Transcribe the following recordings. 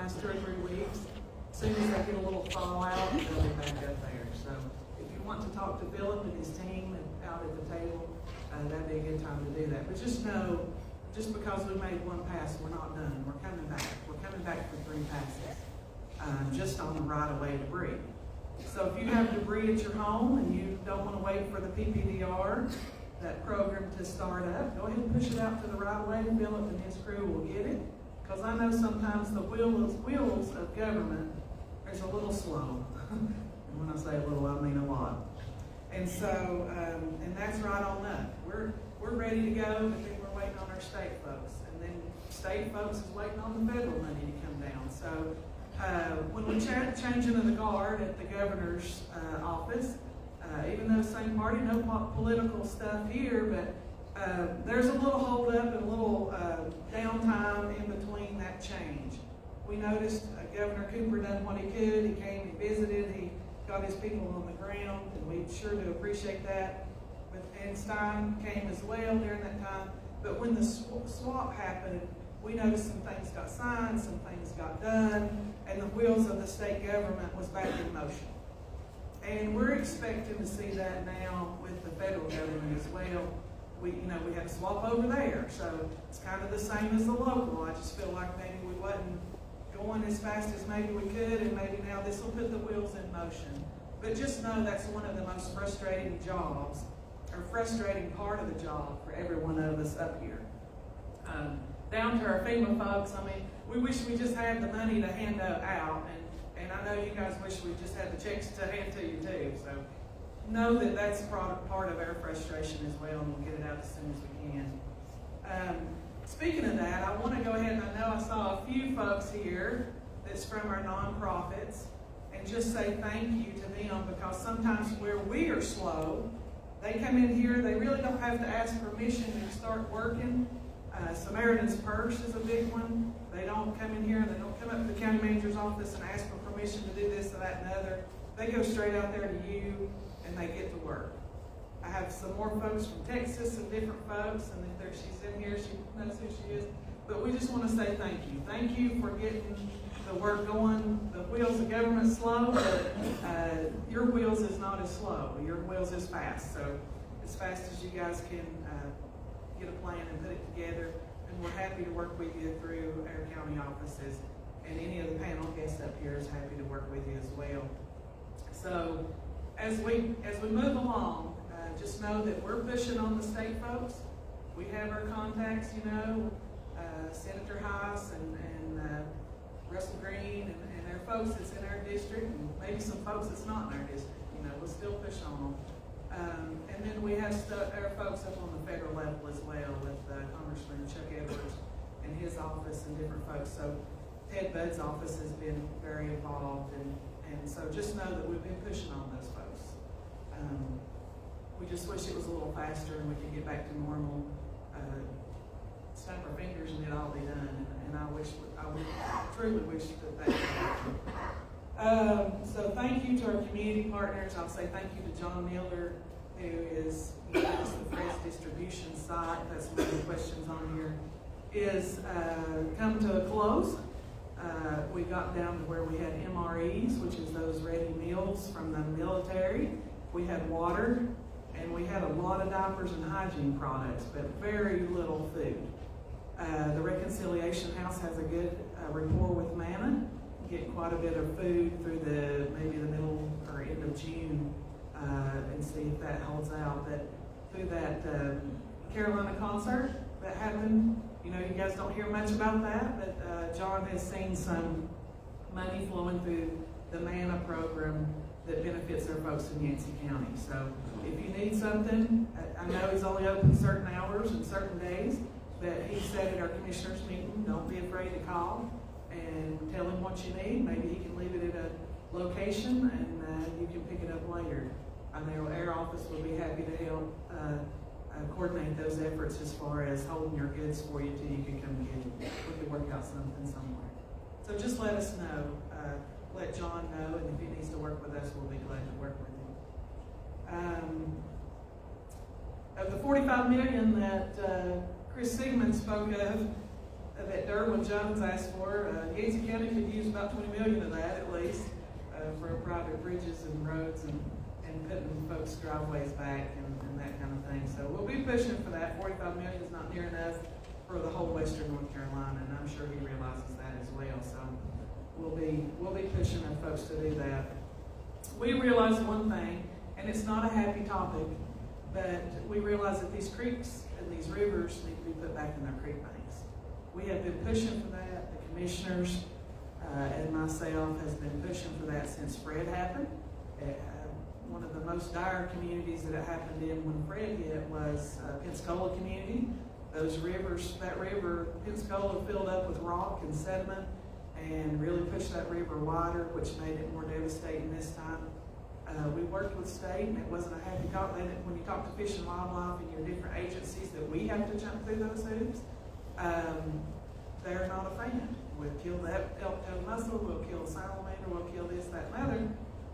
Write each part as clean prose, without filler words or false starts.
last 2 or 3 weeks. As soon as they get a little fallout, they'll be back up there. So if you want to talk to Philip and his team and out at the table, that'd be a good time to do that. But just know, just because we made 1 pass, we're not done. We're coming back. We're coming back for 3 passes, just on the right-of-way debris. So if you have debris at your home and you don't want to wait for the PPDR, that program to start up, go ahead and push it out to the right-of-way. Philip and his crew will get it. Because I know sometimes the wheels of government is a little slow. And when I say a little, I mean a lot. And so, and that's right on up. We're ready to go, but then we're waiting on our state folks. And then state folks is waiting on the federal money to come down. So when we change into the guard at the governor's office, even though same party, no political stuff here, but there's a little hold up and a little downtime in between that change. We noticed Governor Cooper done what he could. He came, he visited, he got his people on the ground, and we sure do appreciate that. And Stein came as well during that time. But when the swap happened, we noticed some things got signed, some things got done, and the wheels of the state government was back in motion. And we're expecting to see that now with the federal government as well. We had to swap over there, so it's kind of the same as the local. I just feel like maybe we wasn't going as fast as maybe we could, and maybe now this will put the wheels in motion. But just know that's one of the most frustrating jobs, or frustrating part of the job for every one of us up here. Down to our FEMA folks, I mean, we wish we just had the money to hand out, and I know you guys wish we just had the checks to hand to you too. So know that that's part of our frustration as well, and we'll get it out as soon as we can. Speaking of that, I want to go ahead, and I know I saw a few folks here that's from our nonprofits, and just say thank you to them, because sometimes where we are slow, they come in here, they really don't have to ask permission to start working. Samaritan's Purse is a big one. They don't come in here, they don't come up to the county manager's office and ask for permission to do this or that and the other. They go straight out there to you, and they get to work. I have some more folks from Texas and different folks, and if she's in here, she knows who she is. But we just want to say thank you. Thank you for getting the work going. The wheels of government slow, but your wheels is not as slow. Your wheels is fast. So as fast as you guys can get a plan and put it together, and we're happy to work with you through our county offices. And any of the panel guests up here is happy to work with you as well. So as we move along, just know that we're pushing on the state folks. We have our contacts, Senator Heiss and Russell Green and our folks that's in our district, and maybe some folks that's not in our district. We'll still push on them. And then we have our folks up on the federal level as well with Congressman Chuck Edwards and his office and different folks. So Ted Budd's office has been very involved, and so just know that we've been pushing on those folks. We just wish it was a little faster and we could get back to normal. Snap our fingers and it'd all be done. And I would truly wish that could happen. So thank you to our community partners. I'll say thank you to John Miller, who is the Fred's distribution site. That's one of the questions on here. Is come to a close. We got down to where we had MREs, which is those ready meals from the military. We had water, and we had a lot of diapers and hygiene products, but very little food. The Reconciliation House has a good rapport with Manna. Get quite a bit of food through maybe the middle or end of June, and see if that holds out. But through that Carolina concert that happened, you guys don't hear much about that, but John has seen some money flowing through the Manna program that benefits our folks in Yancey County. So if you need something, I know he's only open certain hours and certain days, but he said at our commissioners meeting, don't be afraid to call and tell him what you need. Maybe he can leave it at a location, and you can pick it up later. I know our office will be happy to help coordinate those efforts as far as holding your goods for you till you can come get it. We can work out something somewhere. So just let us know. Let John know, and if he needs to work with us, we'll be glad to work with him. Of the $45 million that Chris Sigmund spoke of, that Derwin Jones asked for, Yancey County could use about 20 million of that at least, for private bridges and roads and putting folks' driveways back and that kind of thing. So we'll be pushing for that. 45 million is not near enough for the whole western North Carolina, and I'm sure he realizes that as well. So we'll be pushing our folks to do that. We realize one thing, and it's not a happy topic, but we realize that these creeks and these rivers need to be put back in their creek banks. We have been pushing for that. The commissioners and myself has been pushing for that since Fred happened. One of the most dire communities that it happened in when Fred hit was Pensacola community. Those rivers, that river, Pensacola, filled up with rock and sediment and really pushed that river wider, which made it more devastating this time. We worked with state, and it wasn't a happy talk. When you talk to Fish and Wildlife and your different agencies that we have to jump through those hoops, they're not a fan. We'll kill that elk-toed mussel, we'll kill salamander, we'll kill this, that, and other.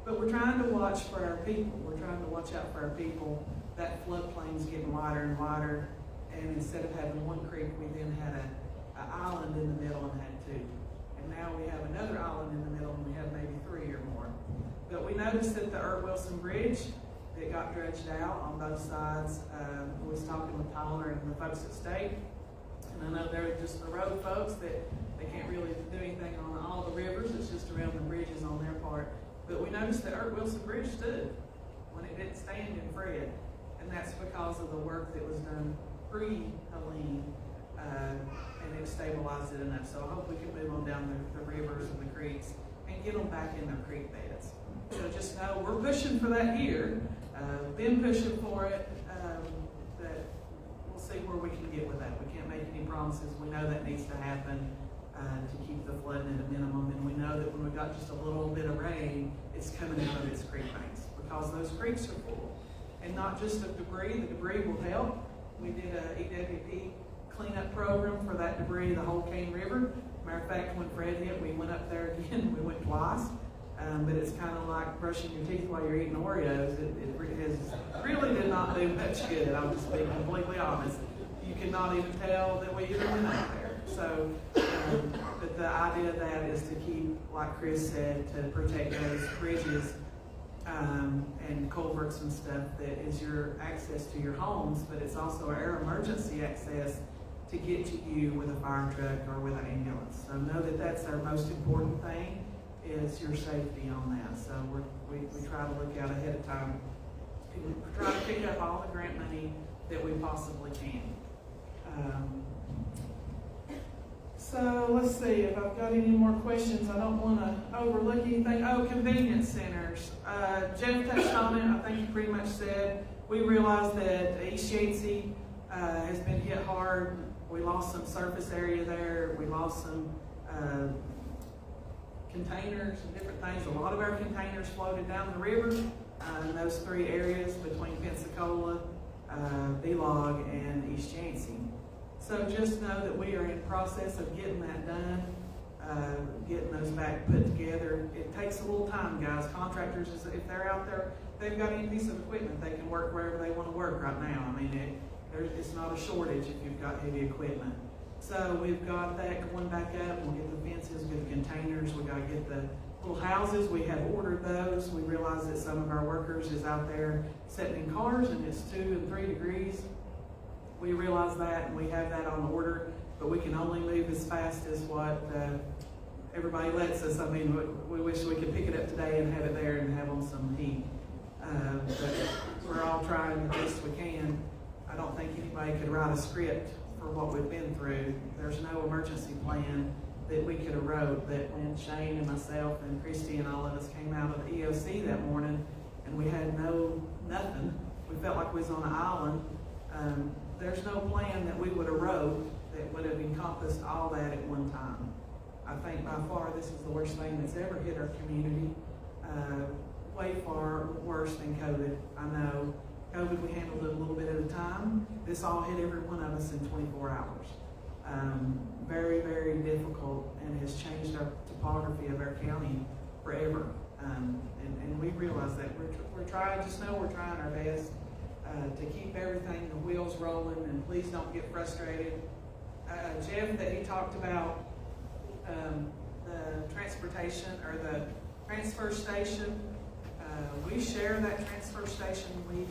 But we're trying to watch for our people. We're trying to watch out for our people. That floodplain's getting wider and wider. And instead of having one creek, we then had an island in the middle and had two. And now we have another island in the middle and we have maybe three or more. But we noticed that the Wilson Bridge that got dredged out on both sides, we was talking with Tyler and the folks at State. And I know they're just the road folks that they can't really do anything on all the rivers. It's just around the bridges on their part. But we noticed that Wilson Bridge stood when it didn't stand in Fred. And that's because of the work that was done pre-Helene, and it stabilized it enough. So I hope we can move on down the rivers and the creeks and get them back in their creek beds. So just know we're pushing for that here. Been pushing for it, but we'll see where we can get with that. We can't make any promises. We know that needs to happen to keep the flooding at a minimum, and we know that when we've got just a little bit of rain, it's coming out of its creek banks because those creeks are full. And not just of debris, the debris will help. We did a EWP cleanup program for that debris, the whole Cane River. Matter of fact, when Fred hit, we went up there again. We went twice. But it's kind of like brushing your teeth while you're eating Oreos. It really did not do much good. I'll just be completely honest. You cannot even tell that we even went up there. So, but the idea of that is to keep, like Chris said, to protect those bridges and culverts and stuff that is your access to your homes, but it's also our emergency access to get to you with a fire truck or with an ambulance. So know that that's our most important thing, is your safety on that. So we try to look out ahead of time. We try to pick up all the grant money that we possibly can. So let's see if I've got any more questions. I don't want to overlook anything. Oh, convenience centers. Jeff touched on it. I think he pretty much said we realized that East Yancey has been hit hard. We lost some surface area there. We lost some containers and different things. A lot of our containers floated down the river in those three areas between Pensacola, B-Log, and East Yancey. So just know that we are in process of getting that done, getting those back put together. It takes a little time, guys. Contractors, if they're out there, they've got any piece of equipment, they can work wherever they want to work right now. I mean, it's not a shortage if you've got heavy equipment. So we've got that going back up. We'll get the fences, get the containers. We've got to get the little houses. We have ordered those. We realize that some of our workers is out there sitting in cars and it's 2 and 3 degrees. We realize that, and we have that on order, but we can only move as fast as what everybody lets us. I mean, we wish we could pick it up today and have it there and have on some heat. But we're all trying the best we can. I don't think anybody could write a script for what we've been through. There's no emergency plan that we could have wrote. That when Shane and myself and Christy and all of us came out of the EOC that morning and we had nothing, we felt like we was on an island. There's no plan that we would have wrote that would have encompassed all that at one time. I think by far this is the worst thing that's ever hit our community. Way far worse than COVID. I know COVID, we handled it a little bit at a time. This all hit every one of us in 24 hours. Very, very difficult, and has changed our topography of our county forever. And we realize that we're trying, just know we're trying our best to keep everything, the wheels rolling, and please don't get frustrated. Jeff, that he talked about the transportation station, or the transfer station. We share that transfer station. We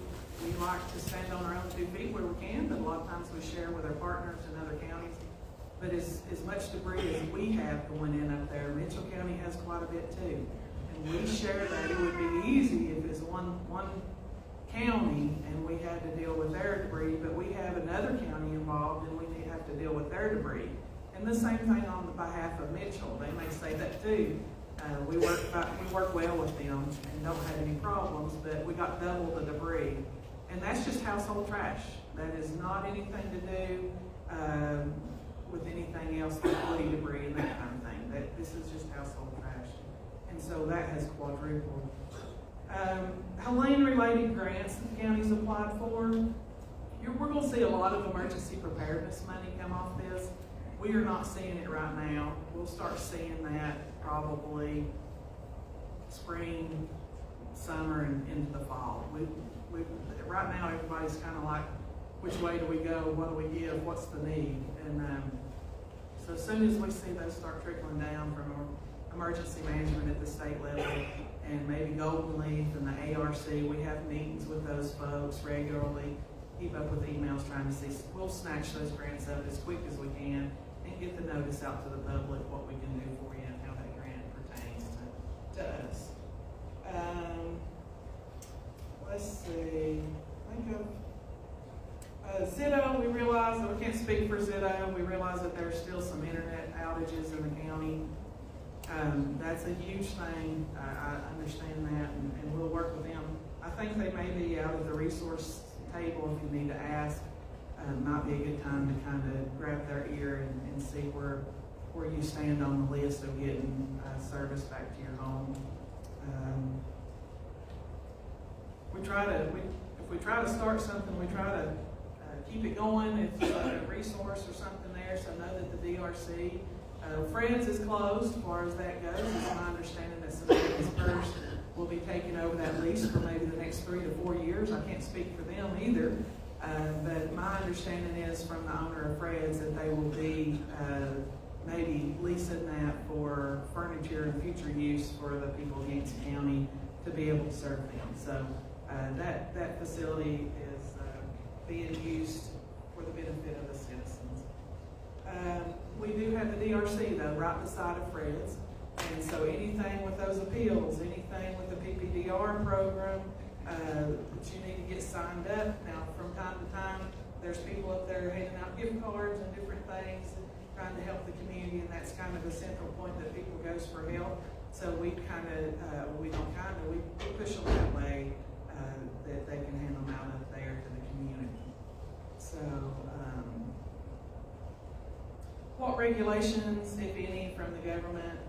like to stand on our own 2 feet where we can, but a lot of times we share with our partners in other counties. But as much debris as we have going in up there, Mitchell County has quite a bit too. And we share that. It would be easy if it's one county and we had to deal with their debris, but we have another county involved and we have to deal with their debris. And the same thing on the behalf of Mitchell. They may say that too. We work well with them and don't have any problems, but we got double the debris. And that's just household trash. That is not anything to do with anything else like woody debris and that kind of thing. This is just household trash. And so that has quadrupled. Helene-related grants that the county's applied for, we're going to see a lot of emergency preparedness money come off this. We are not seeing it right now. We'll start seeing that probably spring, summer, and into the fall. Right now, everybody's kind of like, which way do we go? What do we give? What's the need? And so as soon as we see those start trickling down from emergency management at the state level, and maybe Golden Leaf and the ARC, we have meetings with those folks regularly, keep up with emails trying to see, we'll snatch those grants up as quick as we can and get the notice out to the public what we can do for you and how that grant pertains to us. Let's see, Zitto, we realize that we can't speak for Zitto. We realize that there's still some internet outages in the county. That's a huge thing. I understand that, and we'll work with them. I think they may be out of the resource table if you need to ask. Might be a good time to kind of grab their ear and see where you stand on the list of getting service back to your home. If we try to start something, we try to keep it going. If there's a resource or something there, so know that the DRC, Fred's is closed as far as that goes. It's my understanding that Samantha's first will be taking over that lease for maybe the next 3 to 4 years. I can't speak for them either. But my understanding is from the owner of Fred's that they will be maybe leasing that for furniture and future use for the people of Yancey County to be able to serve them. So that facility is being used for the benefit of the citizens. We do have the DRC though, right beside of Fred's. And so anything with those appeals, anything with the PPDR program, that you need to get signed up. Now, from time to time, there's people up there handing out gift cards and different things, trying to help the community, and that's kind of a central point that people goes for help. So we push them that way, that they can hand them out up there to the community. So, what regulations, if any, from the government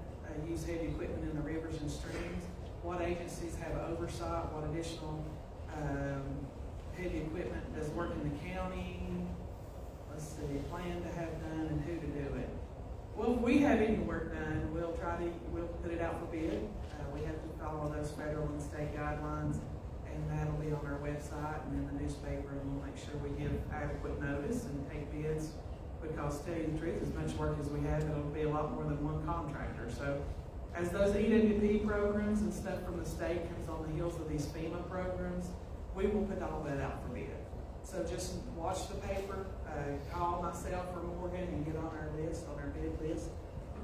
use heavy equipment in the rivers and streams? What agencies have oversight? What additional heavy equipment does work in the county? Let's see, plan to have done and who to do it. Well, if we have any work done, we'll put it out for bid. We have to follow those federal and state guidelines, and that'll be on our website and in the newspaper, and we'll make sure we give adequate notice and take bids. Because to tell you the truth, as much work as we have, it'll be a lot more than one contractor. So as those EWP programs and stuff from the state comes on the heels of these FEMA programs, we will put all that out for bid. So just watch the paper, call myself or Morgan and get on our list, on our bid list.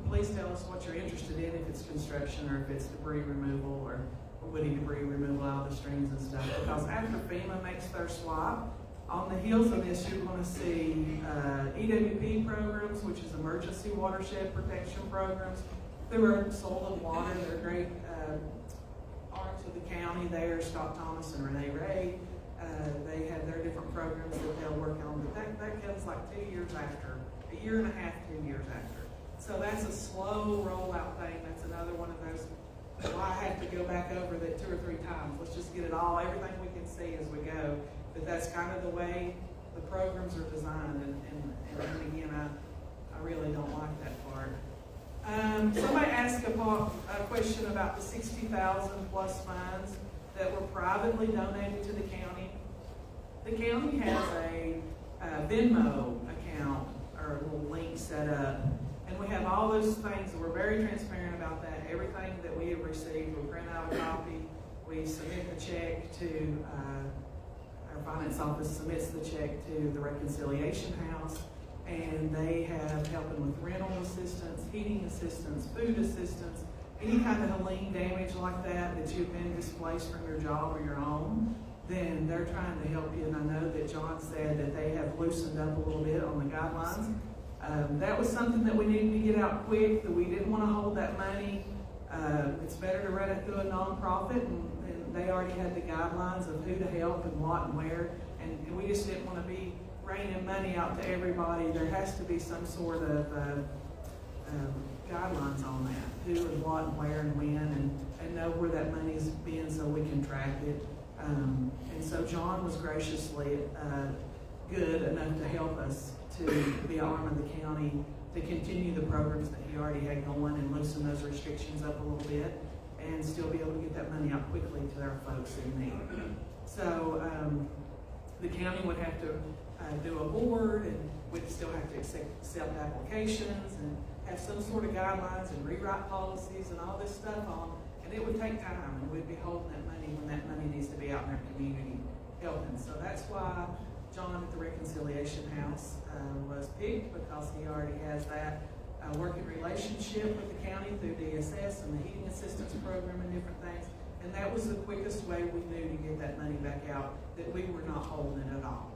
Please tell us what you're interested in, if it's construction or if it's debris removal or woody debris removal out of the streams and stuff. Because after FEMA makes their swap, on the heels of this, you're going to see EWP programs, which is emergency watershed protection programs. Through Soil and Water, they're great arms of the county there, Scott Thomas and Renee Ray. They have their different programs that they'll work on, but that comes like 2 years after, a year and a half, 2 years after. So that's a slow rollout thing. That's another one of those, well, I had to go back over that 2 or 3 times. Let's just get it all, everything we can see as we go. But that's kind of the way the programs are designed, and again, I really don't like that part. Somebody asked a question about the 60,000 plus funds that were privately donated to the county. The county has a Venmo account or a little link set up, And we have all those things, we're very transparent about that. Everything that we have received, we print out a copy, we submit the check to, our finance office submits the check to the Reconciliation House, and they have helping with rental assistance, heating assistance, food assistance, any kind of lien damage like that you've been displaced from your job or your own, then they're trying to help you. And I know that John said that they have loosened up a little bit on the guidelines. That was something that we needed to get out quick, that we didn't want to hold that money. It's better to run it through a nonprofit, and they already had the guidelines of who to help and what and where, and we just didn't want to be raining money out to everybody. There has to be some sort of guidelines on that, who and what and where and when, and know where that money's been so we can track it. And so John was graciously good enough to help us to be an arm of the county to continue the programs that he already had going and loosen those restrictions up a little bit and still be able to get that money out quickly to our folks in need. So the county would have to do a board, and we'd still have to accept applications and have some sort of guidelines and rewrite policies and all this stuff on, and it would take time, and we'd be holding that money when that money needs to be out in our community helping. So that's why John at the Reconciliation House was picked, because he already has that working relationship with the county through DSS and the heating assistance program and different things. And that was the quickest way we knew to get that money back out, that we were not holding it at all.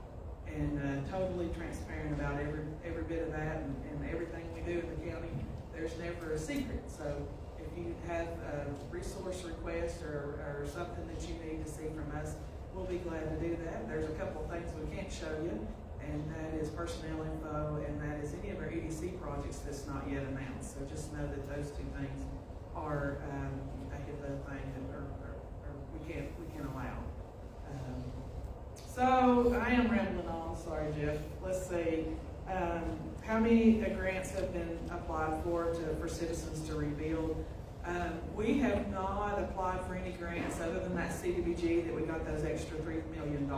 And totally transparent about every bit of that, and everything we do in the county, there's never a secret. So if you have a resource request or something that you need to see from us, we'll be glad to do that. There's a couple of things we can't show you, and that is personnel info, and that is any of our EDC projects that's not yet announced. So just know that those two things are a HIPAA thing that we can't allow. So I am rambling on. Sorry, Jeff. Let's see. How many grants have been applied for Citizens to Rebuild? We have not applied for any grants other than that CDBG that we got those extra $3 million.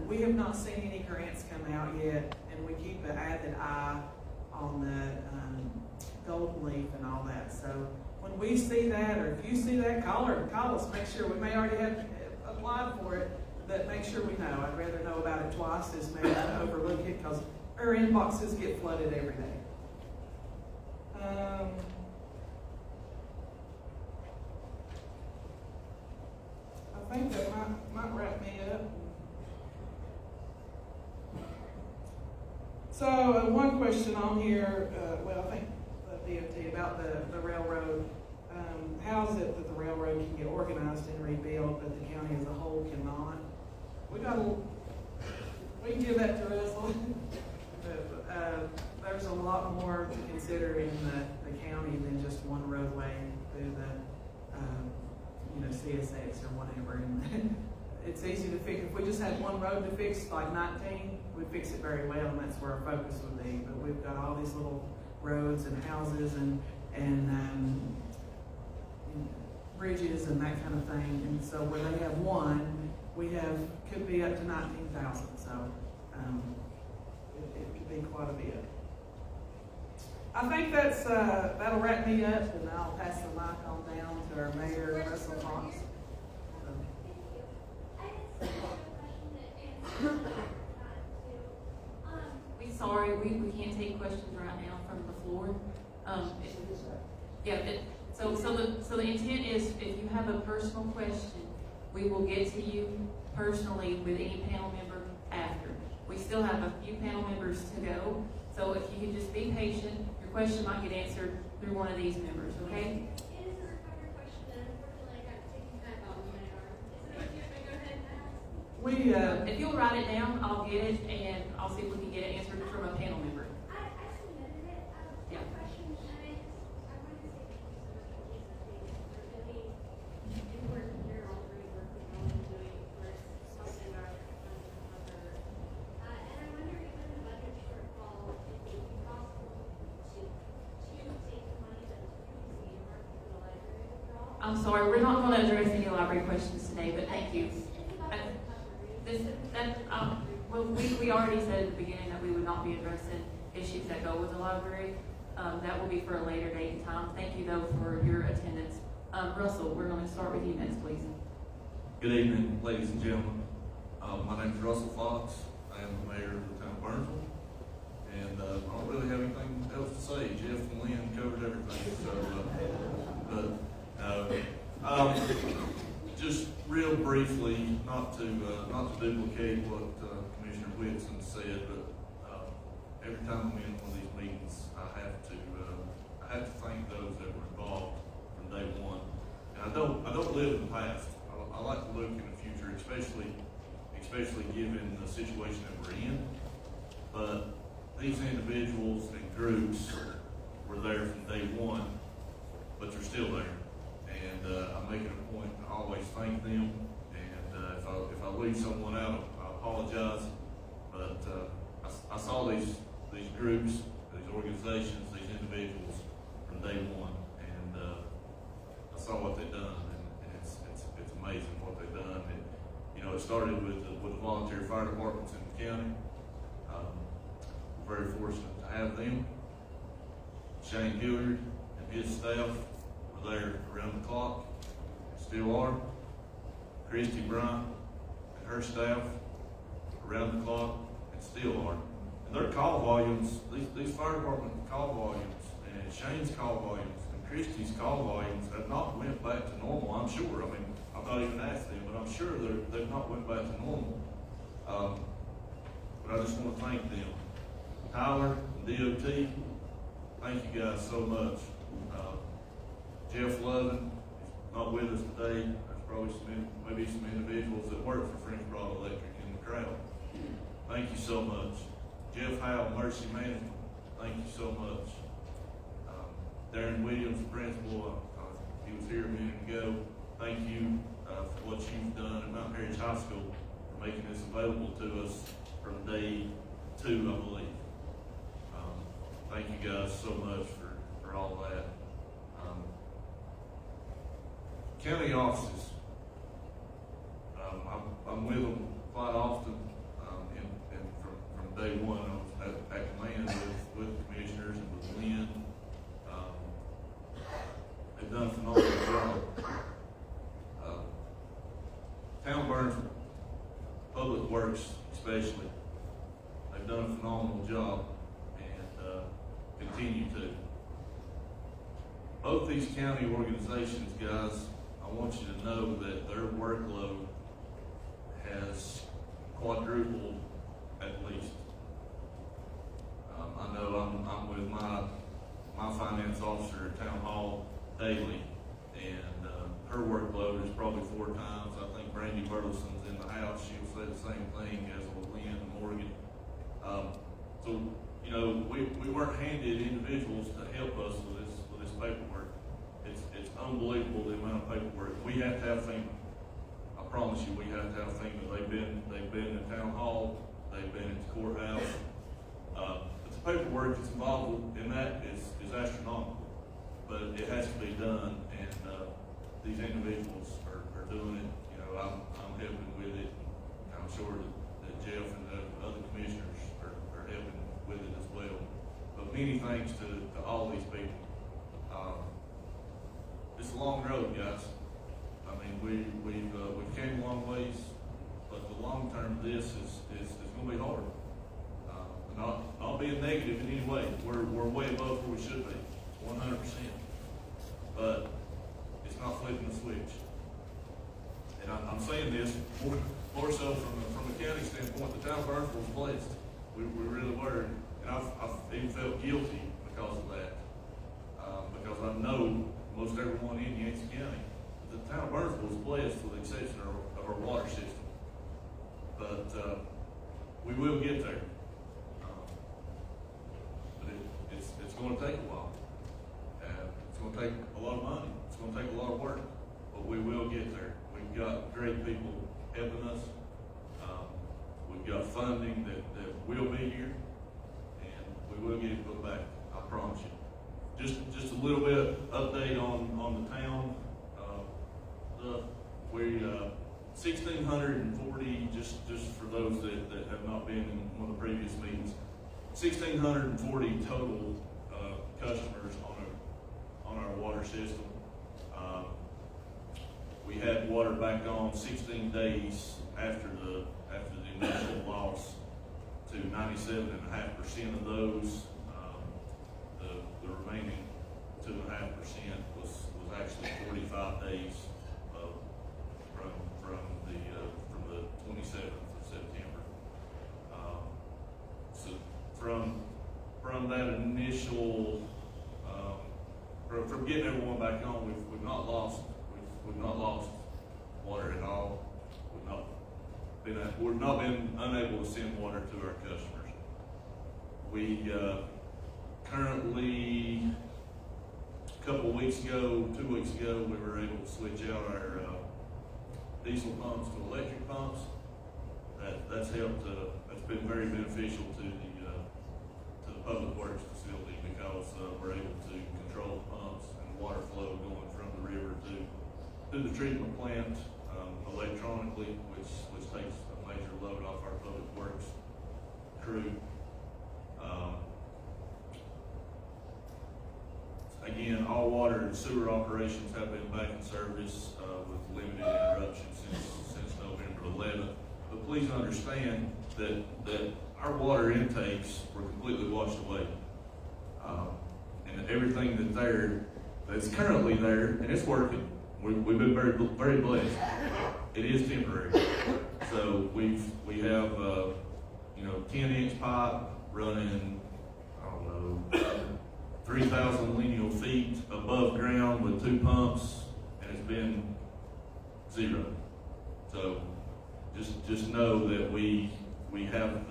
We have not seen any grants come out yet, and we keep an avid eye on the gold leaf and all that. So when we see that, or if you see that, call us. Make sure, we may already have applied for it, but make sure we know. I'd rather know about it twice as maybe to overlook it, because our inboxes get flooded every day. I think that might wrap me up. So one question on here, I think the DOT about the railroad. How is it that the railroad can get organized and rebuilt, but the county as a whole cannot? We can give that to Russell. There's a lot more to consider in the county than just one roadway through the CSX or whatever. And it's easy to fix. If we just had one road to fix, like 19, we'd fix it very well, and that's where our focus would be. But we've got all these little roads and houses and bridges and that kind of thing. And so where they have one, could be up to 19,000. So it could be quite a bit. I think that'll wrap me up, and I'll pass the mic on down to our mayor, Russell Fox. Sorry, we can't take questions right now from the floor. So the intent is, if you have a personal question, we will get to you personally with any panel member after. We still have a few panel members to go, so if you can just be patient, your question might get answered through one of these members, okay? It is a recovery question, and unfortunately I got taken time out of my arm. Is it okay if I go ahead and ask? If you'll write it down, I'll get it, and I'll see if we can get it answered from a panel member. I submitted it. Yeah. Question, and I wanted to say thank you so much for these updates. We're really important here, all three work we're all doing towards helping our cover. And I wonder, given the budget shortfall, if it would be possible to take the money that was previously earmarked for the library withdrawal. I'm sorry, we're not going to address any library questions today, but thank you. We already said at the beginning that we would not be addressing issues that go with the library. That will be for a later date and time. Thank you though for your attendance. Russell, we're going to start with you next, please. Good evening, ladies and gentlemen. My name is Russell Fox. I am the mayor of the town of Burnsville. And I don't really have anything else to say. Jeff and Lynn covered everything. Just real briefly, not to duplicate what Commissioner Whitson said, but every time I'm in one of these meetings, I have to thank those that were involved from day one. And I don't live in the past. I like to look in the future, especially given the situation that we're in. But these individuals and groups were there from day one, but they're still there. And I'm making a point to always thank them. And if I leave someone out, I apologize. But I saw these groups, these organizations, these individuals from day one, and I saw what they've done, and it's amazing what they've done. It started with the volunteer fire departments in the county. Very fortunate to have them. Shane Hilliard and his staff were there around the clock, still are. Christy Bryant and her staff around the clock, and still are. And their call volumes, these fire department call volumes, and Shane's call volumes, and Christy's call volumes have not went back to normal, I'm sure. I mean, I've not even asked them, but I'm sure they've not went back to normal. But I just want to thank them. Tyler and DOT, thank you guys so much. Jeff Lovin is not with us today. There's probably maybe some individuals that work for French Broad Electric in the crowd. Thank you so much. Jeff Howell, Mercy Management, thank you so much. Darren Williams, the principal, he was here a minute ago. Thank you for what you've done at Mount Heritage High School for making this available to us from day 2, I believe. Thank you guys so much for all that. County offices, I'm with them quite often, and from day one, I was at command with commissioners and with Lynn. They've done a phenomenal job. Town of Burnsville, Public Works especially, they've done a phenomenal job and continue to. Both these county organizations, guys, I want you to know that their workload has quadrupled at least. I know I'm with my finance officer at Townhall daily, and her workload is probably 4 times. I think Brandy Burleson's in the house. She'll say the same thing as with Lynn and Morgan. So we weren't handed individuals to help us with this paperwork. It's unbelievable the amount of paperwork. We have to have FEMA. I promise you, we have to have FEMA. They've been in Town Hall. They've been at the courthouse. But the paperwork that's involved in that is astronomical. But it has to be done, and these individuals are doing it. I'm helping with it. I'm sure that Jeff and the other commissioners are helping with it as well. But many thanks to all these people. It's a long road, guys. I mean, we've came a long ways, but the long term of this is going to be hard. Not being negative in any way. We're way above where we should be, 100%. But it's not flipping the switch. And I'm saying this more so from a county standpoint. The town of Burnsville was blessed. We really were, and I've even felt guilty because of that. Because I know most everyone in Yancey County, the town of Burnsville was blessed with the exception of our water system. But we will get there. But it's going to take a while. It's going to take a lot of money. It's going to take a lot of work. But we will get there. We've got great people helping us. We've got funding that will be here, and we will get it put back. I promise you. Just a little bit update on the town. We 1,640. Just for those that have not been in one of the previous meetings, 1,640 total customers on our water system. We had water back on 16 days after the initial loss to 97.5% of those. The remaining 2.5% was actually 45 days from the 27th of September. So from that initial from getting everyone back on, we've not lost water at all. We've not been unable to send water to our customers. We currently, a couple of weeks ago, 2 weeks ago, we were able to switch out our diesel pumps to electric pumps. That's helped. That's been very beneficial to the public works facility because we're able to control the pumps and water flow going from the river to the treatment plant electronically, which takes a major load off our public works crew. Again, all water and sewer operations have been back in service with limited interruptions since November 11th. But please understand that our water intakes were completely washed away. And everything that's currently there, and it's working. We've been very, very blessed. It is temporary. So we have 10-inch pipe running, 3,000 lineal feet above ground with 2 pumps, and it's been 0. So just know that we have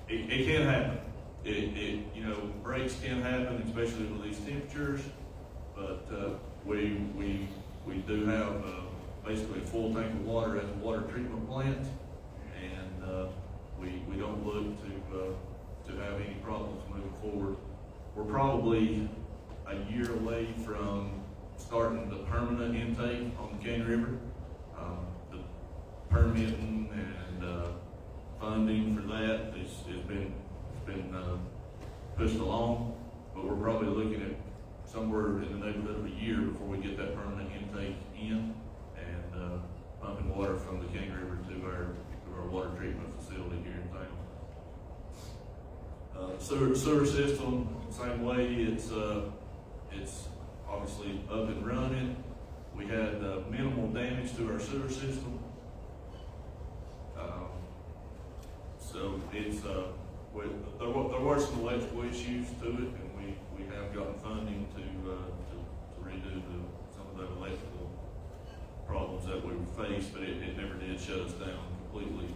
it can happen. Breaks can happen, especially with these temperatures, but we do have basically a full tank of water at the water treatment plant, and we don't look to have any problems moving forward. We're probably a year away from starting the permanent intake on the King River. The permitting and funding for that has been pushed along, but we're probably looking at somewhere in the neighborhood of a year before we get that permanent intake in and pumping water from the King River to our water treatment facility here in town. Sewer system, same way. It's obviously up and running. We had minimal damage to our sewer system. So it's there were some electrical issues to it, and we have gotten funding to redo some of the electrical problems that we faced, but it never did shut us down completely,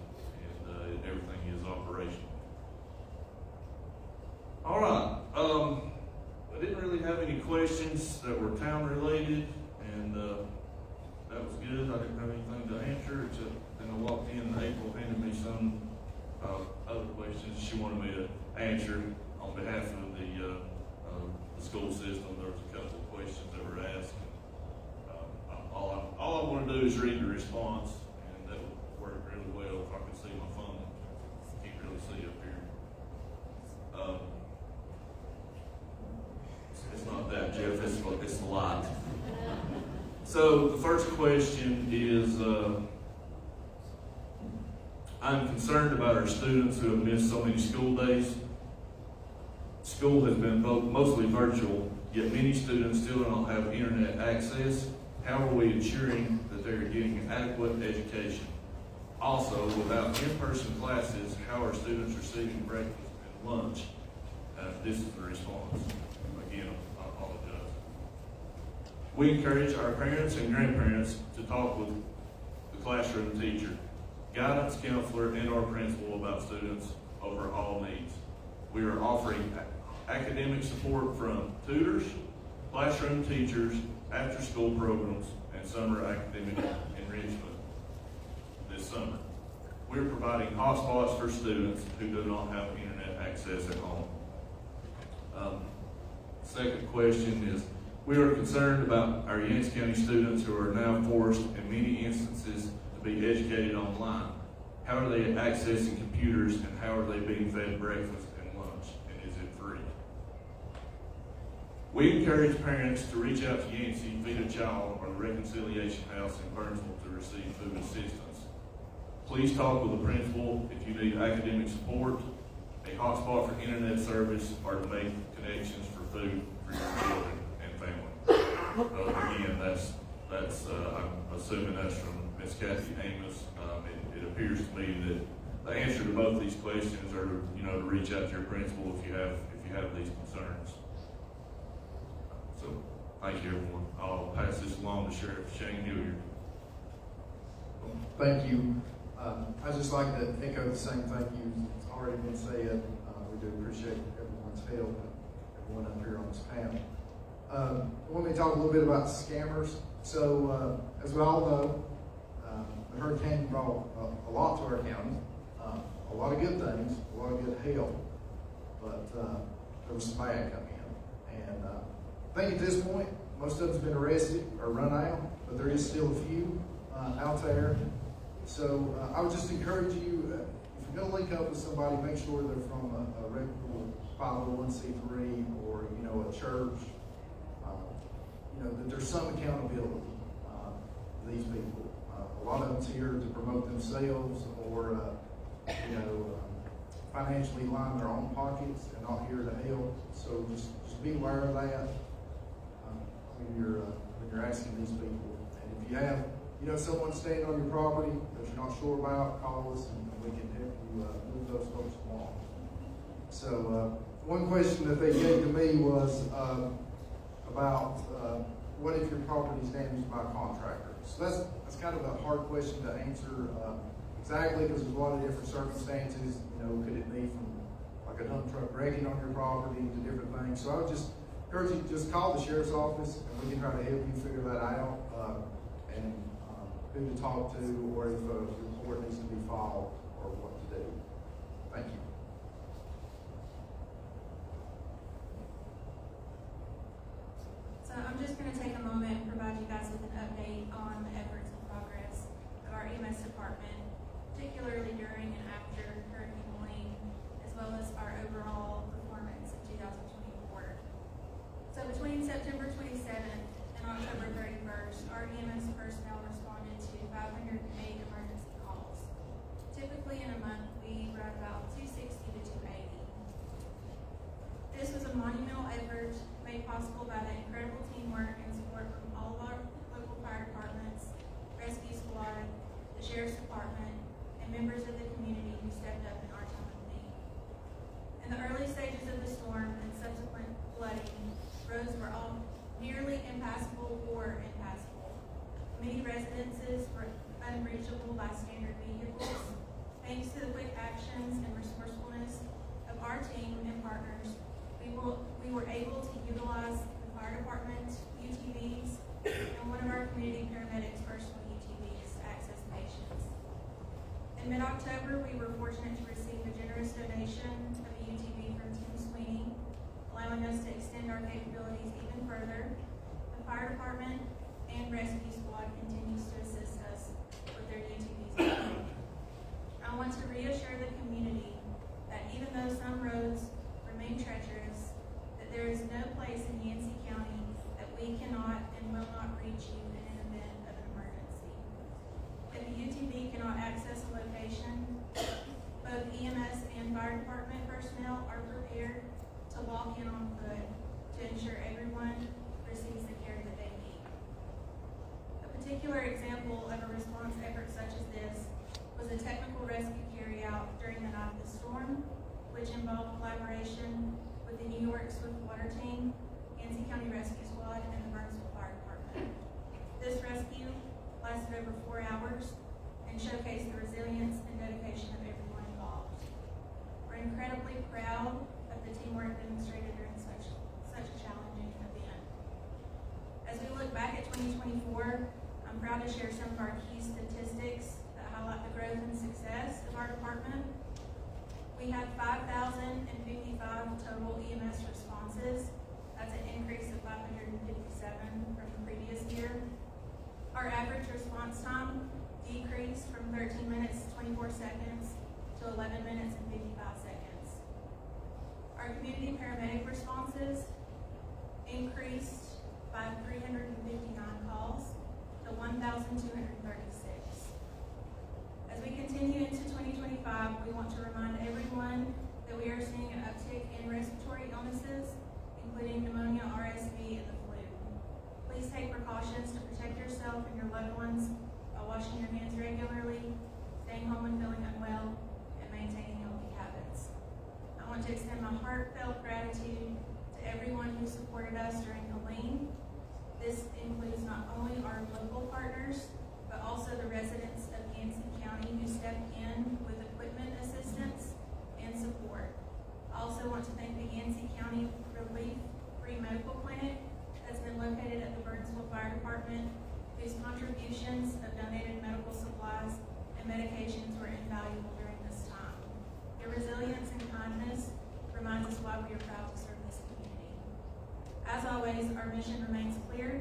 and everything is operational. All right. I didn't really have any questions that were town related, and that was good. I didn't have anything to answer except then I walked in and April handed me some other questions she wanted me to answer on behalf of the school system. There was a couple of questions that were asked. All I want to do is read the response, and that would work really well if I could see my phone. Can't really see up here. It's not that, Jeff. It's a lot. So the first question is, I'm concerned about our students who have missed so many school days. School has been mostly virtual, yet many students still don't have internet access. How are we ensuring that they're getting adequate education? Also, without in-person classes, how are students receiving breakfast and lunch? This is the response. Again, I apologize. We encourage our parents and grandparents to talk with the classroom teacher, guidance counselor, and our principal about students' overall needs. We are offering academic support from tutors, classroom teachers, after-school programs, and summer academic enrichment this summer. We're providing hotspots for students who do not have internet access at home. Second question is, we are concerned about our Yancey County students who are now forced in many instances to be educated online. How are they accessing computers, and how are they being fed breakfast and lunch, and is it free? We encourage parents to reach out to Yancey, Feed a Child, or the Reconciliation House in Burnsville to receive food assistance. Please talk with the principal if you need academic support, a hotspot for internet service, or to make connections for food for your children and family. Again, that's I'm assuming that's from Ms. Kathy Amos. It appears to me that the answer to both these questions are, to reach out to your principal if you have these concerns. So, thank you, everyone. I'll pass this along to Sheriff Shane Hilliard. Thank you. I'd just like to echo the same thank you that's already been said. We do appreciate everyone's help and everyone up here on this panel. I want to talk a little bit about scammers. So, as we all know, the hurricane brought a lot to our county, a lot of good things, a lot of good help, but there was some bad coming in. And I think at this point, most of them's been arrested or run out, but there is still a few out there. So I would just encourage you, if you're going to link up with somebody, make sure they're from a reputable 501c3 or, a church, that there's some accountability for these people. A lot of them's here to promote themselves or, financially line their own pockets and not here to help. So just be aware of that when you're asking these people. And if you have, someone staying on your property that you're not sure about, call us and we can help you move those folks along. So one question that they gave to me was about what if your property is damaged by a contractor? So that's kind of a hard question to answer exactly because there's a lot of different circumstances. Could it be from like a dump truck wrecking on your property to different things? So I would just encourage you to just call the sheriff's office and we can try to help you figure that out and who to talk to or if a report needs to be filed or what to do. Thank you. So I'm just going to take a moment and provide you guys with an update on the efforts and progress of our EMS department, particularly during and after Hurricane Helene, as well as our overall performance in 2024. So between September 27th and October 31st, our EMS personnel responded to 508 emergency calls. Typically in a month, we run about 260 to 280. This was a monumental effort made possible by the incredible teamwork and support from all of our local fire departments, rescue squad, the sheriff's department, and members of the community who stepped up in our time of need. In the early stages of the storm and subsequent flooding, roads were all nearly impassable or impassable. Many residences were unreachable by standard vehicles. Thanks to the quick actions and resourcefulness of our team and partners, we were able to utilize the fire department's UTVs and one of our community paramedics' personal UTVs to access patients. In mid-October, we were fortunate to receive a generous donation of a UTV from Tim Sweeney, allowing us to extend our capabilities even further. The fire department and rescue squad continues to assist us with their UTVs. I want to reassure the community that even though some roads remain treacherous, that there is no place in Yancey County that we cannot and will not reach you in an event of an emergency. If a UTV cannot access a location, both EMS and fire department personnel are prepared to walk in on foot to ensure everyone receives the care that they need. A particular example of a response effort such as this was a technical rescue carryout during the night of the storm, which involved collaboration with the New York Swift Water Team, Yancey County Rescue Squad, and the Burnsville Fire Department. This rescue lasted over 4 hours and showcased the resilience and dedication of everyone involved. We're incredibly proud of the teamwork demonstrated during such a challenging event. As we look back at 2024, I'm proud to share some of our key statistics that highlight the growth and success of our department. We had 5,055 total EMS responses. That's an increase of 557 from the previous year. Our average response time decreased from 13 minutes 24 seconds to 11 minutes and 55 seconds. Our community paramedic responses increased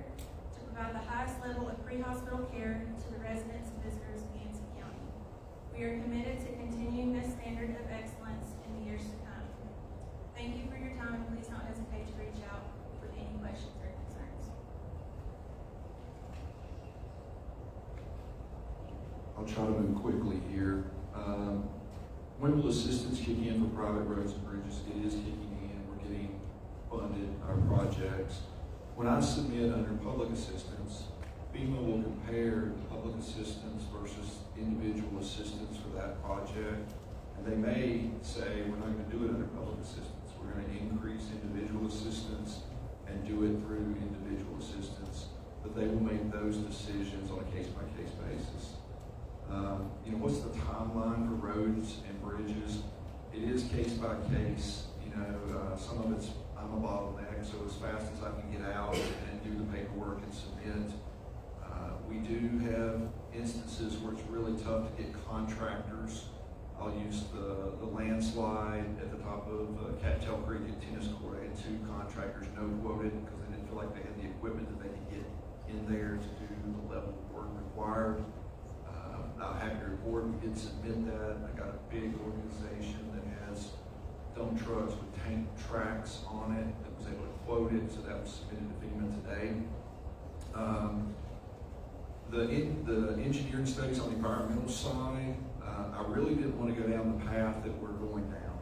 effort to provide the highest level of pre-hospital care to the residents and visitors of Yancey County. We are committed to continuing this standard of excellence in the years to come. Thank you for your time, and please don't hesitate to reach out with any questions or concerns. I'll try to move quickly here. When will assistance kick in for private roads and bridges? It is kicking in. We're getting funded our projects. When I submit under public assistance, FEMA will compare public assistance versus individual assistance for that project. And they may say, we're not going to do it under public assistance. We're going to increase individual assistance and do it through individual assistance. But they will make those decisions on a case-by-case basis. What's the timeline for roads and bridges? It is case by case. Some of it's, I'm a bottleneck, so as fast as I can get out and do the paperwork and submit. We do have instances where it's really tough to get contractors. I'll use the landslide at the top of Cattail Creek at Tennis Court. I had 2 contractors no quoted because they didn't feel like they had the equipment that they could get in there to do the level of work required. I'm happy to report we did submit that. I got a big organization that has dump trucks with tank tracks on it that was able to quote it, so that was submitted to FEMA today. The engineering studies on the environmental side, I really didn't want to go down the path that we're going down.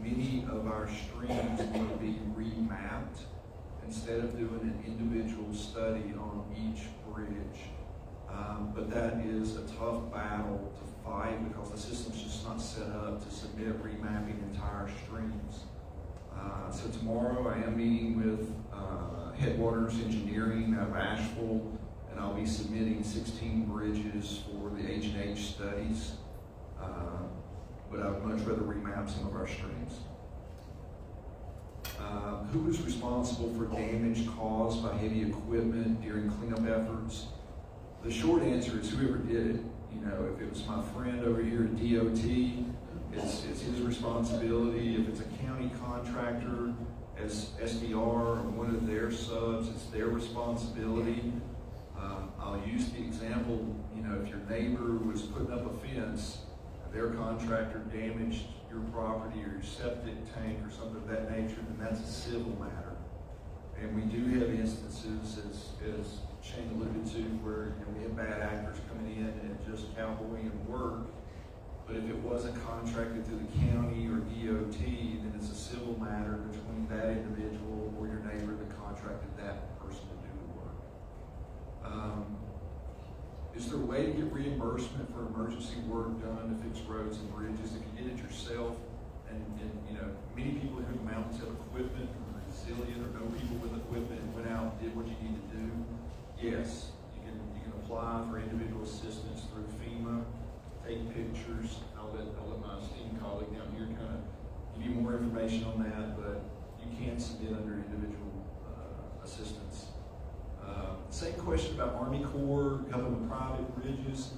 Many of our streams will be remapped instead of doing an individual study on each bridge. But that is a tough battle to fight because the system's just not set up to submit remapping entire streams. So tomorrow I am meeting with Headwaters Engineering out of Asheville, and I'll be submitting 16 bridges for the H&H studies. But I would much rather remap some of our streams. Who is responsible for damage caused by heavy equipment during cleanup efforts? The short answer is whoever did it. If it was my friend over here at DOT, it's his responsibility. If it's a county contractor, as SDR or one of their subs, it's their responsibility. I'll use the example, if your neighbor was putting up a fence, their contractor damaged your property or your septic tank or something of that nature, then that's a civil matter. And we do have instances, as Shane alluded to, where we have bad actors coming in and just cowboying work. But if it wasn't contracted through the county or DOT, then it's a civil matter between that individual or your neighbor that contracted that person to do the work. Is there a way to get reimbursement for emergency work done to fix roads and bridges? If you did it yourself, and many people here in the mountains have equipment, or resilient, or know people with equipment and went out and did what you need to do, yes, you can apply for individual assistance through FEMA, take pictures. I'll let my esteemed colleague down here kind of give you more information on that, but you can submit under individual assistance. Same question about Army Corps helping with private bridges.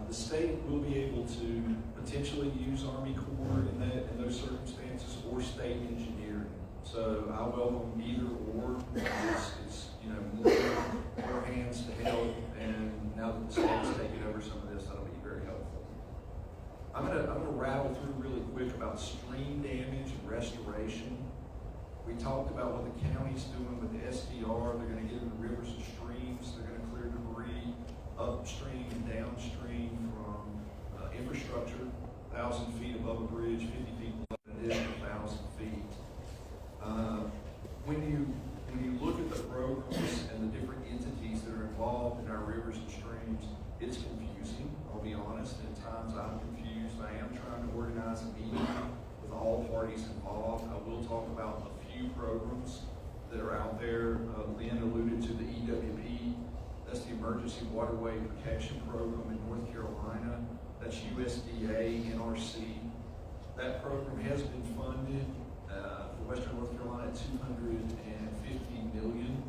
The state will be able to potentially use Army Corps in those circumstances, or state engineering. So I welcome either or. It's more hands to help, and now that the state's taking over some of this, that'll be very helpful. I'm gonna rattle through really quick about stream damage and restoration. We talked about what the county's doing with the SDR. They're going to get into rivers and streams. They're going to clear debris upstream and downstream from infrastructure, 1,000 feet above a bridge, 50 feet below an additional 1,000 feet. When you look at the programs and the different entities that are involved in our rivers and streams, it's confusing. I'll be honest. At times I'm confused. I am trying to organize a meeting with all parties involved. I will talk about a few programs that are out there. Lynn alluded to the EWP. That's the Emergency Waterway Protection Program in North Carolina. That's USDA, NRC. That program has been funded for Western North Carolina at $250 million.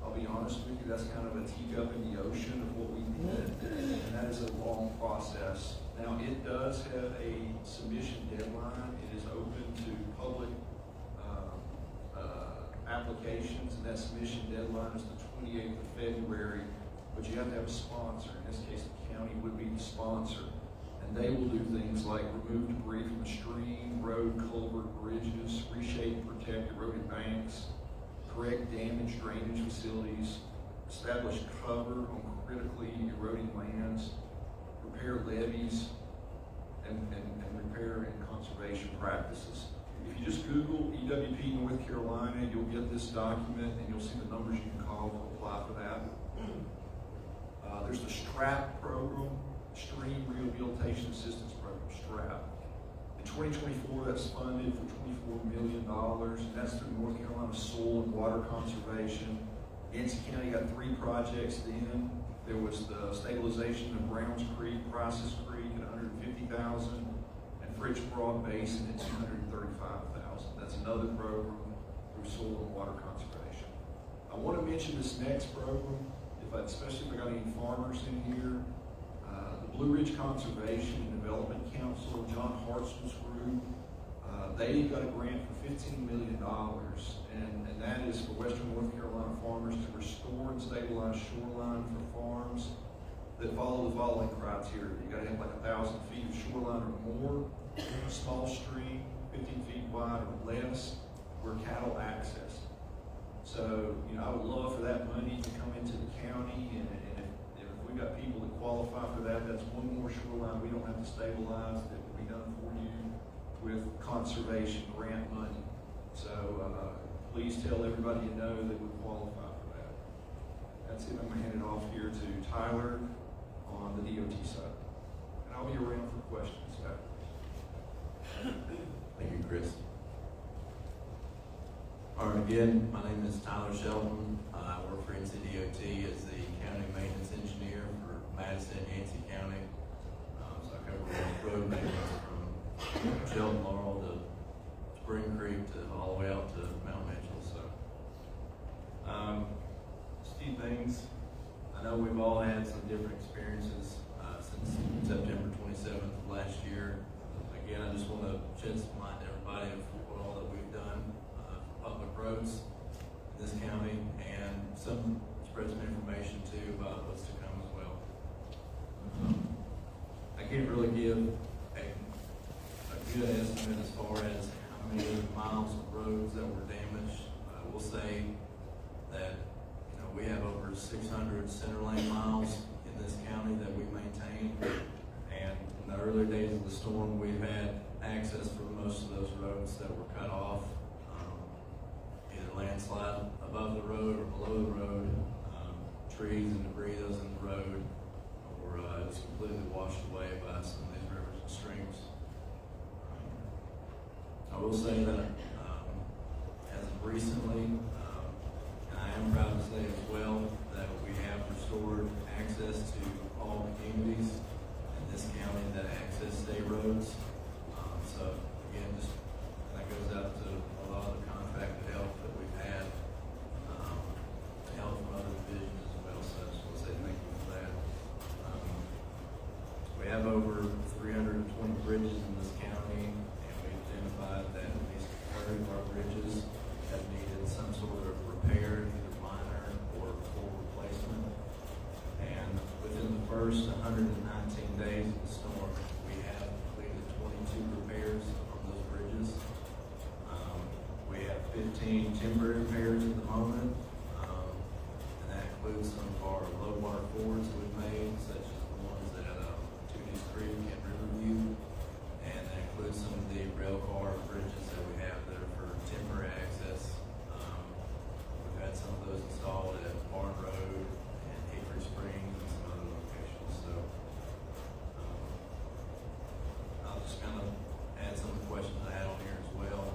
I'll be honest with you, that's kind of a teacup in the ocean of what we need, and that is a long process. Now, it does have a submission deadline. It is open to public applications applications, and that submission deadline is the 28th of February, but you have to have a sponsor. In this case, the county would be the sponsor, and they will do things like remove debris from the stream, road, culvert, bridges, reshape and protect eroded banks, correct damaged drainage facilities, establish cover on critically eroding lands, repair levees, and repair and conservation practices. If you just Google EWP North Carolina, you'll get this document and you'll see the numbers you can call to apply for that. There's the STRAP program, Stream Rehabilitation Assistance Program, STRAP. In 2024, that's funded for $24 million, and that's through North Carolina Soil and Water Conservation. Yancey County got 3 projects then. There was the stabilization of Browns Creek, Prices Creek at $150,000, and Fritz Broad Basin at $235,000. That's another program through Soil and Water Conservation. I want to mention this next program, especially if I got any farmers in here. The Blue Ridge Conservation and Development Council, John Hartzell's group, they got a grant for $15 million, and that is for Western North Carolina farmers to restore and stabilize shoreline for farms that follow the following criteria. You gotta have like 1,000 feet of shoreline or more, a small stream, 15 feet wide or less, where cattle access. So, I would love for that money to come into the county, and if we've got people that qualify for that, that's one more shoreline we don't have to stabilize that will be done for you with conservation grant money. So, please tell everybody you know that would qualify for that. That's it. I'm going to hand it off here to Tyler on the DOT side. And I'll be around for questions after. Thank you, Chris. All right, again, my name is Tyler Shelton. I work for NCDOT as the county maintenance engineer for Madison and Yancey County. So I cover road maintenance from Shelton Laurel to Spring Creek to all the way out to Mount Mitchell. So, just a few things. I know we've all had some different experiences since September 27th of last year. Again, I just want to shed some light to everybody of all that we've done for public roads in this county, and spread some information too about what's to come as well. I can't really give a good estimate as far as how many miles of roads that were damaged. I will say that we have over 600 center lane miles in this county that we maintain, and in the earlier days of the storm, we've had access for most of those roads that were cut off, either landslide above the road or below the road, trees and debris that was in the road, or it was completely washed away by some of these rivers and streams. I will say that as of recently, and I am proud to say as well, that we have restored access to all communities in this county that access state roads. So again, just that goes out to a lot of the contracted help that we've had, help from other divisions as well. So I just want to say thank you for that. We have over 320 bridges in this county, and we've identified that at least 30 of our bridges have needed some sort of repair, either minor or full replacement. And within the first 119 days of the storm, we have completed 22 repairs on those bridges. We have 15 temporary repairs at the moment, and that includes some of our low water fords that we've made, such as the ones at Toonie's Creek and Riverview, and that includes some of the rail car bridges that we have that are for temporary access. We've had some of those installed at Barn Road and Hickory Springs and some other locations. So I'll just kind of add some of the questions I had on here as well.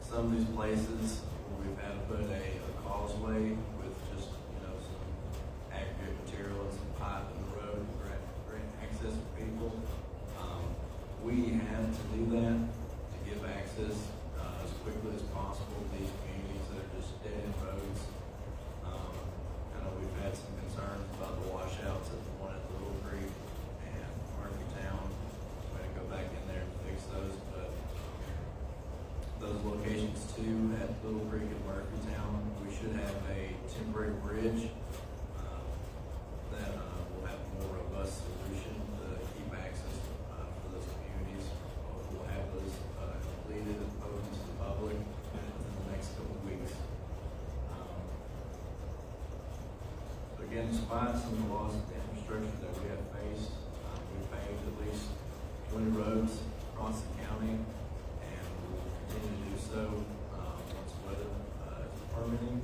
Some of these places where we've had to put a causeway with just some aggregate material and some pipe in the road to grant access for people. We had to do that to give access as quickly as possible to these communities that are just dead end roads. I know we've had some concerns about the washouts at the one at Little Creek and Murphytown. We're going to go back in there and fix those, but those locations too at Little temporary bridge that will have a more robust solution to keep access for those communities. We'll have those completed and open to the public within the next couple of weeks. So again, despite some of the loss of infrastructure that we have faced, we've paved at least 20 roads across the county, and we'll continue to do so once weather is permitting.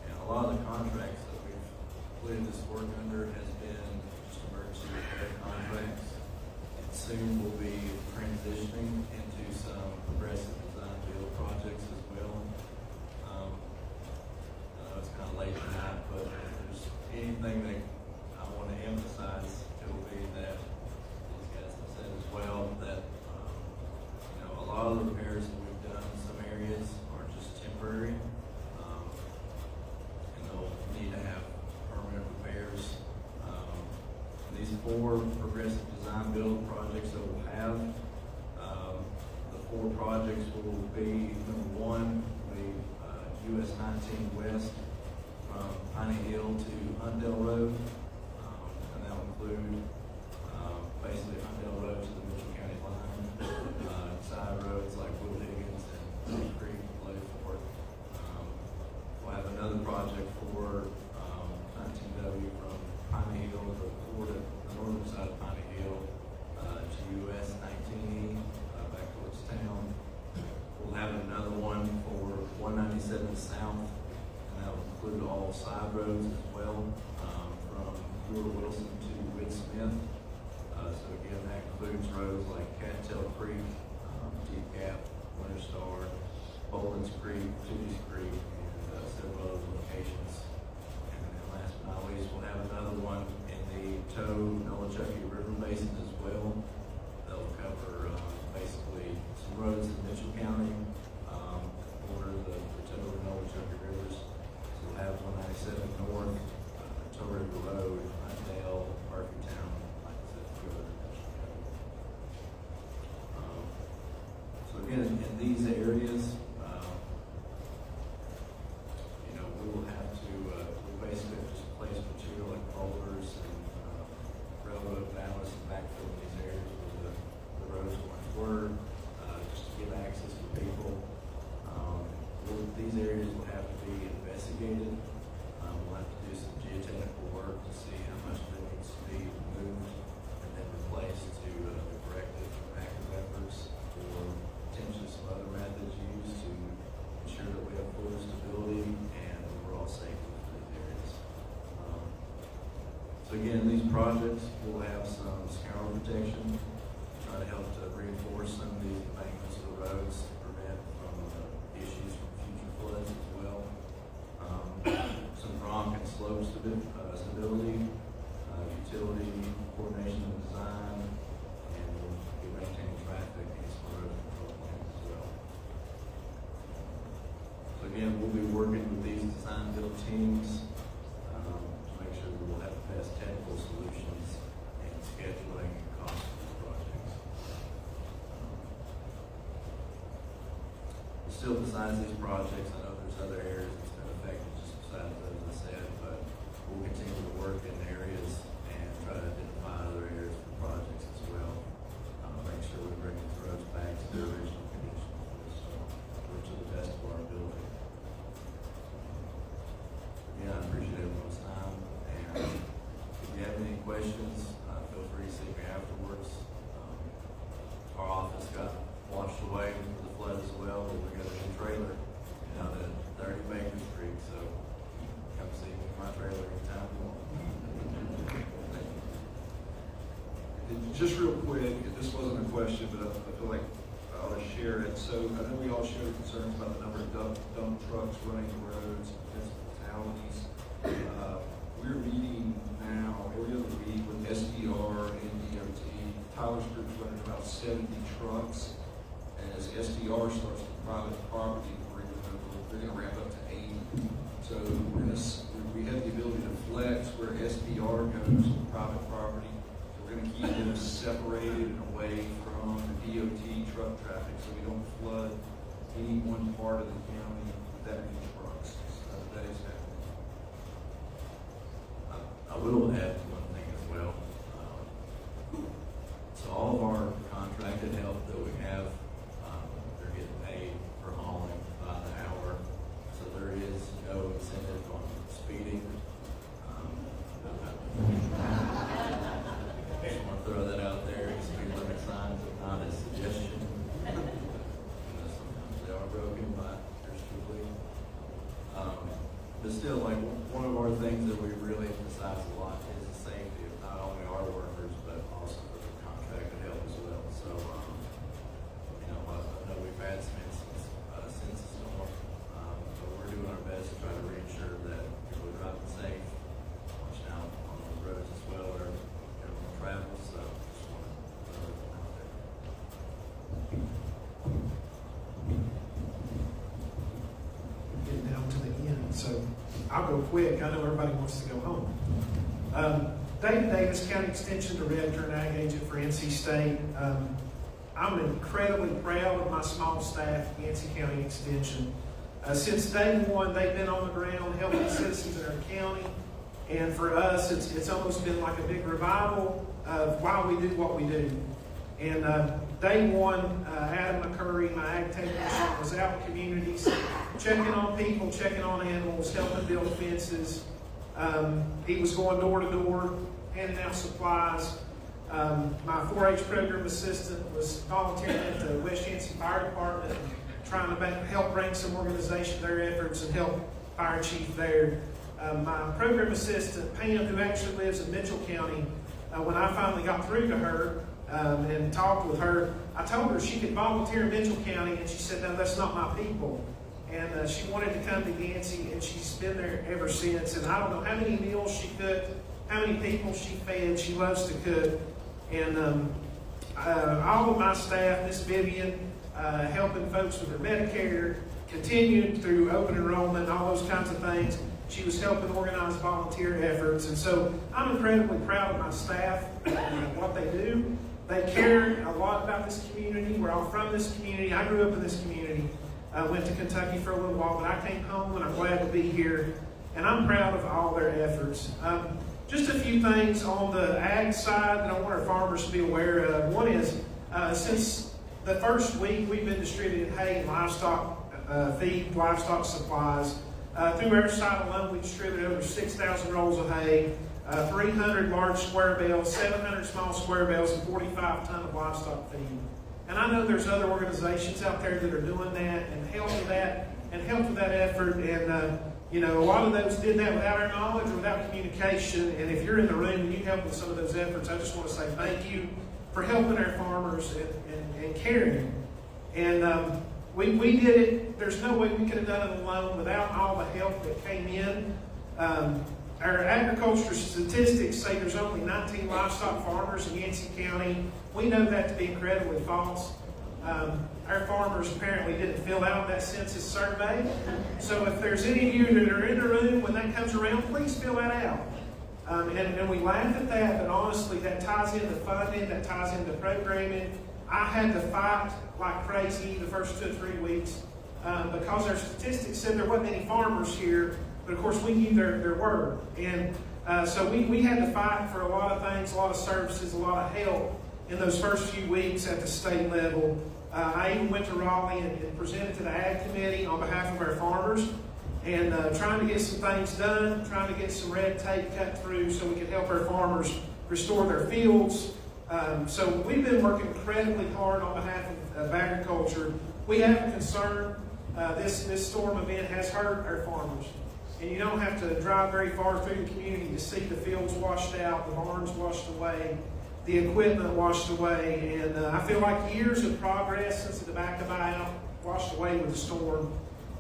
And a lot of the contracts that we've completed this work under has been just emergency repair contracts, and soon we'll be transitioning into some progressive design build projects as well. I know it's kind of late tonight, but if there's anything that I want to emphasize, it will be that these guys have said as well that a lot of the repairs that we've done in some areas are just temporary, and they'll need to have permanent repairs. These 4 progressive design build projects that we'll have, the 4 projects will be, number 1, US 19 West from Piney Hill to Huntdale Road, and that will include basically Huntdale Road to the Mitchell County line, side roads like Will Higgins and Sea Creek, Layford. We'll have another project for 19W from Piney Hill to the northern side of Piney Hill to US 19E back towards town. We'll have another one for 197 South, and that will include all side roads as well, from Brewer Wilson to Whit Smith. So again, that includes roads like Cattail Creek, Deep Gap, Winter Star, Boland's Creek, Toody's Creek, and several other locations. And then last but not least, we'll have another one in the Nolichucky River Basin as well. That'll cover basically some roads in Mitchell County, border the Tow and Nolichucky rivers. So we'll have 197 North, Tow River Road, Huntdale, Murphytown, like I said, a few other Mitchell County. So again, in these areas, we will have to we basically just place material like boulders and railroad ballots and backfill in these areas where the roads once were, just to give access to people. These areas will have to be investigated. We'll have to do some geotechnical work to see how much of it needs to be removed and then replaced to the corrective or active efforts, or potentially some other methods used to ensure that we have full stability and overall safety for these areas. So again, these projects will have some scour protection to try to help to reinforce some of these embankments of the roads to prevent from issues from future floods as well. Some rock and slope stability, utility, coordination and design, and we'll be maintaining traffic and some road control plans as well. So again, we'll be working with these design build teams to make sure that we'll have the best technical solutions and scheduling and cost for these projects. Still, besides these projects, I know there's other areas that's been affected just besides those I said, but we'll continue to work in areas and try to identify other areas for projects as well. Make sure we bring these roads back to their original condition, so we're to the best of our ability. Yeah, I appreciate everyone's time, and if you have any questions, feel free to see me afterwards. Our office got washed away with the flood as well, but we got a new trailer down at 30 Baker Street, so come see me in my trailer anytime you want. Just real quick, this wasn't a question, but I feel like I ought to share it. So I know we all share concerns about the number of dump trucks running the roads, fatalities. We're meeting now every other week with SDR and DOT. Tyler's group's running about 70 trucks. And as SDR starts the private property agreement, they're going to ramp up to 80. So we have the ability to flex where SDR goes to private property. We're going to keep them separated and away from the DOT truck traffic so we don't flood any one part of the county with that many But still, like, one of our things that we really emphasize a lot is the safety of not only our workers, but also the contracted help as well. So, you know, I know we've had some instances since the storm, but we're doing our best to try to reassure that people are driving safe, watching out on those roads as well, or everyone travels. So, just want to throw that out there. Getting down to the end, so I'll go quick. I know everybody wants to go home. David Davis, County Extension Director and Ag Agent for NC State. I'm incredibly proud of my small staff at Yancey County Extension. Since day one, they've been on the ground helping citizens in our county. And for us, it's almost been like a big revival of why we do what we do. And day one, Adam McCurry, my ag technician, was out in communities, checking on people, checking on animals, helping build fences. He was going door to door, handing out supplies. My 4-H program assistant was volunteering at the West Yancey Fire Department, trying to help bring some organization to their efforts and help fire chief there. My program assistant, Pam, who actually lives in Mitchell County, when I finally got through to her and talked with her, I told her she could volunteer in Mitchell County, and she said, no, that's not my people. And she wanted to come to Yancey, and she's been there ever since. And I don't know how many meals she cooked, how many people she fed. She loves to cook. And all of my staff, Miss Vivian, helping folks with their Medicare, continued through open enrollment, all those kinds of things. She was helping organize volunteer efforts. And so I'm incredibly proud of my staff and what they do. They care a lot about this community. We're all from this community. I grew up in this community. I went to Kentucky for a little while, but I came home and I'm glad to be here. And I'm proud of all their efforts. Just a few things on the ag side that I want our farmers to be aware of. One is, since the first week, we've been distributing hay and livestock feed, livestock supplies. Through our site alone, we distributed over 6,000 rolls of hay, 300 large square bales, 700 small square bales, and 45 ton of livestock feed. And I know there's other organizations out there that are doing that and help with that effort. And you know, a lot of those did that without our knowledge or without communication. And if you're in the room and you help with some of those efforts, I just want to say thank you for helping our farmers and caring. And we did it. There's no way we could have done it alone without all the help that came in. Our agriculture statistics say there's only 19 livestock farmers in Yancey County. We know that to be incredibly false. Our farmers apparently didn't fill out that census survey. So if there's any of you that are in the room when that comes around, please fill that out. And we laugh at that, but honestly, that ties into funding, that ties into programming. I had to fight like crazy the first 2 or 3 weeks because our statistics said there wasn't any farmers here, but of course we knew there were. And so we had to fight for a lot of things, a lot of services, a lot of help in those first few weeks at the state level. I even went to Raleigh and presented to the Ag Committee on behalf of our farmers and trying to get some things done, trying to get some red tape cut through so we could help our farmers restore their fields. So we've been working incredibly hard on behalf of agriculture. We have a concern. This storm event has hurt our farmers. And you don't have to drive very far through the community to see the fields washed out, the barns washed away, the equipment washed away. And I feel like years of progress since the tobacco buyout washed away with the storm.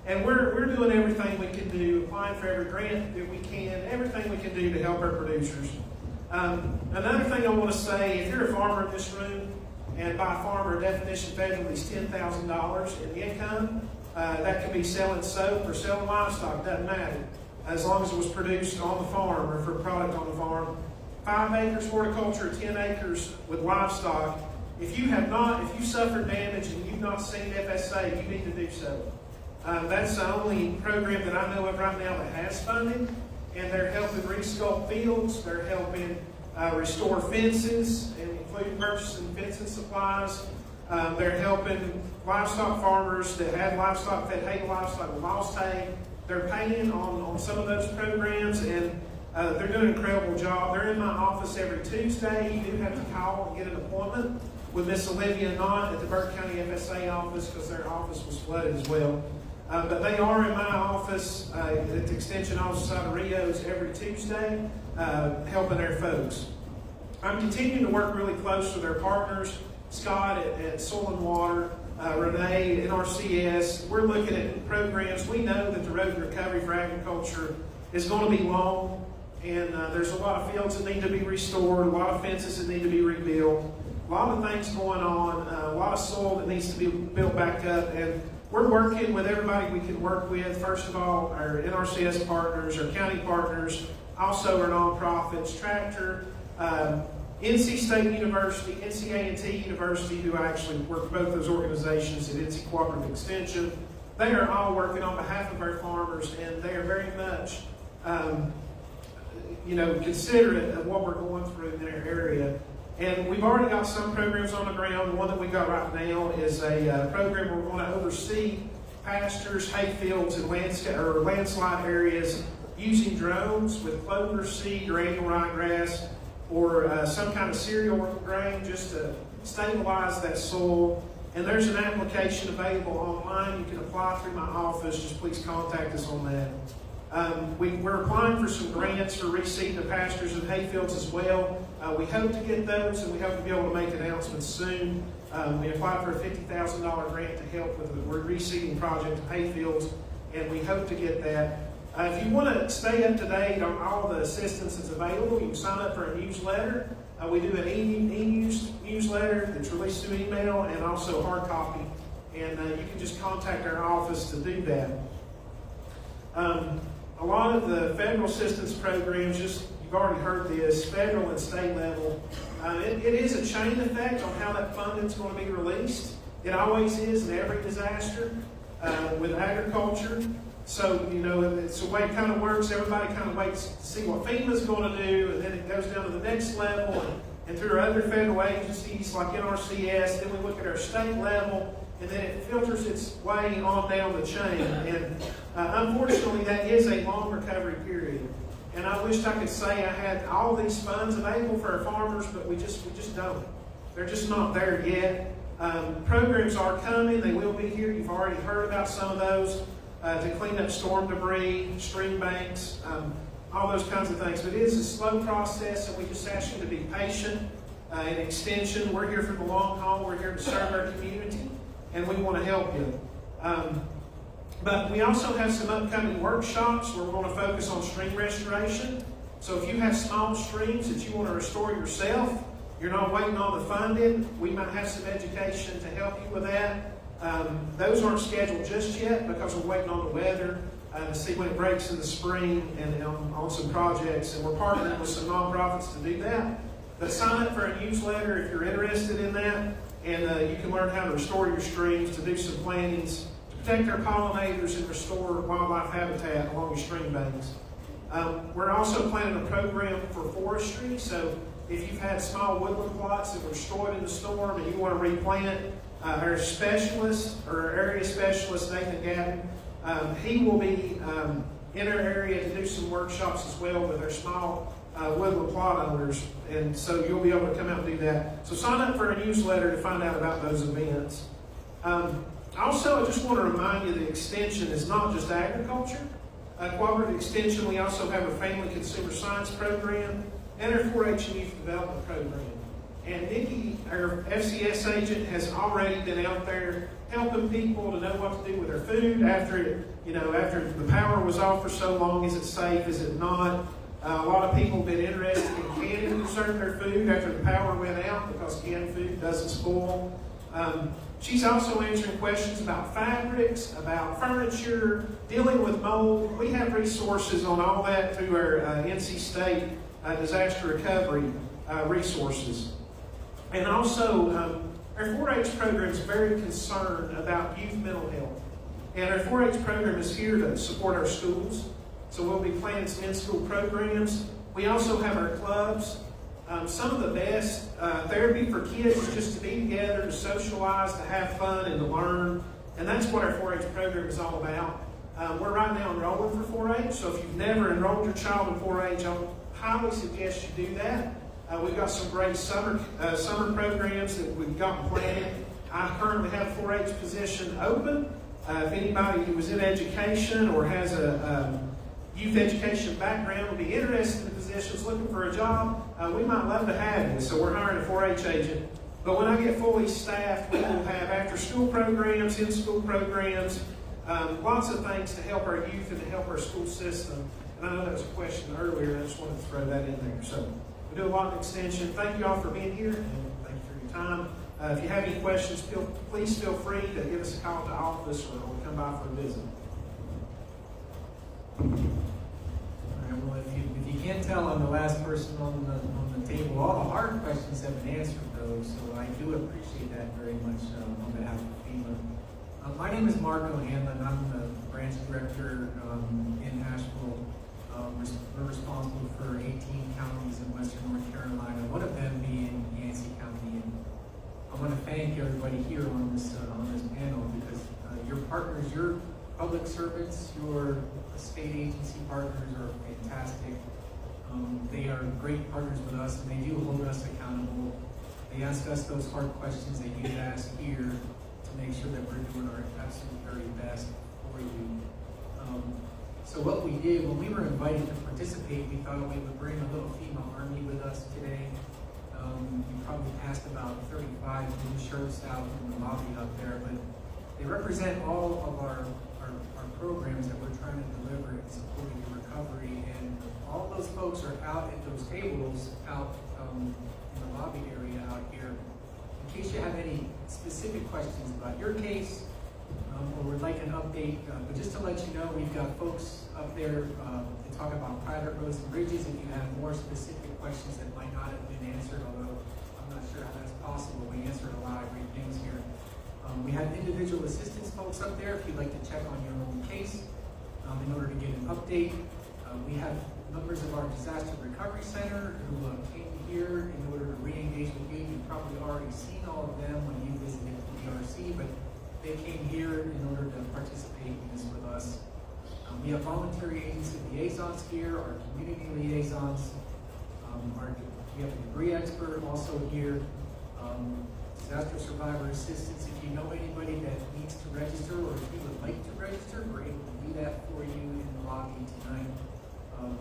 And we're doing everything we can do, applying for every grant that we can, everything we can do to help our producers. Another thing I want to say, if you're a farmer in this room, and by farmer definition federally is $10,000 in income, that could be selling soap or selling livestock, doesn't matter, as long as it was produced on the farm or for product on the farm. 5 acres horticulture, 10 acres with livestock. If you suffered damage and you've not seen FSA, you need to do so. That's the only program that I know of right now that has funding, and they're helping resculpt fields, they're helping restore fences, including purchasing fencing supplies. They're helping livestock farmers that had livestock, that hay livestock with lost hay. They're paying on some of those programs, and they're doing an incredible job. They're in my office every Tuesday. You do have to call and get an appointment with Miss Olivia Knott at the Burke County FSA office because their office was flooded as well. But they are in my office. office at the Extension office out of Rio's every Tuesday, helping their folks. I'm continuing to work really close with our partners, Scott at Soil and Water, Renee at NRCS. We're looking at programs. We know that the road to recovery for agriculture is going to be long, and there's a lot of fields that need to be restored, a lot of fences that need to be rebuilt, a lot of things going on, a lot of soil that needs to be built back up, and we're working with everybody we can work with. First of all, our NRCS partners, our county partners, also our nonprofits, Tractor, NC State University, NC University, who I actually work with both those organizations at NC Cooperative Extension. They are all working on behalf of our farmers, and they are very much, considerate of what we're going through in their area. And we've already got some programs on the ground. The one that we got right now is a program where we're going to oversee pastures, hay fields, and landslide areas using drones with clover seed or annual ryegrass or some kind of cereal grain just to stabilize that soil. And there's an application available online. You can apply through my office. Just please contact us on that. We're applying for some grants for reseeding the pastures and hay fields as well. We hope to get those, and we hope to be able to make announcements soon. We applied for a $50,000 grant to help with the reseeding project of hay fields, and we hope to get that. If you want to stay up to date on all the assistance that's available, you can sign up for a newsletter. We do an e-newsletter that's released through email and also hard copy, and you can just contact our office to do that. A lot of the federal assistance programs, you've already heard this, federal and state level, it is a chain effect on how that funding is going to be released. It always is in every disaster with agriculture. So, it's the way it kind of works. Everybody kind of waits to see what FEMA's going to do, and then it goes down to the next level, and through our other federal agencies like NRCS, then we look at our state level, and then it filters its way on down the chain. And unfortunately, that is a long recovery period. And I wished I could say I had all these funds available for our farmers, but we just don't. They're just not there yet. Programs are coming. They will be here. You've already heard about some of those to clean up storm debris, stream banks, all those kinds of things. But it is a slow process, and we just ask you to be patient. In Extension, we're here for the long haul. We're here to serve our community, and we want to help you. But we also have some upcoming workshops where we're going to focus on stream restoration. So if you have small streams that you want to restore yourself, you're not waiting on the funding, we might have some education to help you with that. Those aren't scheduled just yet because we're waiting on the weather to see when it breaks in the spring and on some projects. And we're partnering with some nonprofits to do that. But sign up for a newsletter if you're interested in that. And you can learn how to restore your streams, to do some plantings, to protect our pollinators and restore wildlife habitat along your stream banks. We're also planning a program for forestry. So if you've had small woodland plots that were destroyed in the storm and you want to replant, our specialist, or our area specialist, Nathan Gavin, he will be in our area to do some workshops as well with our small woodland plot owners, and so you'll be able to come out and do that. So sign up for a newsletter to find out about those events. Also, I just want to remind you that Extension is not just agriculture. Cooperative Extension, we also have a family consumer science program and our 4-H and youth development program. And Nikki, our FCS agent, has already been out there helping people to know what to do with their food after the power was off for so long. Is it safe? Is it not? A lot of people have been interested in canning and conserving their food after the power went out because canned food doesn't spoil. She's also answering questions about fabrics, about furniture, dealing with mold. We have resources on all that through our NC State disaster recovery resources. And also, our 4-H program is very concerned about youth mental health. And our 4-H program is here to support our schools. So we'll be planning some in-school programs. We also have our clubs. Some of the best therapy for kids is just to be together, to socialize, to have fun, and to learn. And that's what our 4-H program is all about. We're right now enrolling for 4-H, so if you've never enrolled your child in 4-H, I would highly suggest you do that. We've got some great summer programs that we've got planned. I currently have a 4-H position open. If anybody who was in education or has a youth education background would be interested in positions, looking for a job, we might love to have you. So we're hiring a 4-H agent. But when I get fully staffed, we will have after-school programs, in-school programs, lots of things to help our youth and to help our school system. And I know that was a question earlier, and I just wanted to throw that in there. So we do a lot of extension. Thank you all for being here, and thank you for your time. If you have any questions, please feel free to give us a call at the office or come by for a visit. All right, well, if you can't tell, I'm the last person on the table. All the hard questions have been answered, though, so I do appreciate that very much on behalf of FEMA. My name is Mark O'Hanlon. I'm the branch director in Asheville. We're responsible for 18 counties in western North Carolina, one of them being Yancey County. And I want to thank everybody here on this panel because your partners, your public servants, your state agency partners are fantastic. They are great partners with us, and they do hold us accountable. They ask us those hard questions that you ask here to make sure that we're doing our absolute very best for you. So what we did, when we were invited to participate, we thought we would bring a little female army with us today. You probably passed about 35 blue shirts out in the lobby up there, but they represent all of our programs that we're trying to deliver in supporting the recovery. And all those folks are out at those tables out in the lobby area out here. In case you have any specific questions about your case, or would like an update, but just to let you know, we've got folks up there to talk about private roads and bridges. If you have more specific questions that might not have been answered, although I'm not sure how that's possible, we answered a lot of great things here. We have individual assistance folks up there if you'd like to check on your own case in order to get an update. We have members of our disaster recovery center who came here in order to re-engage with you. You've probably already seen all of them when you visited the DRC, but they came here in order to participate in this with us. We have voluntary agency liaisons here, our community liaisons. We have a degree expert also here. Disaster survivor assistance. If you know anybody that needs to register or if you would like to register, we're able to do that for you in the lobby tonight. And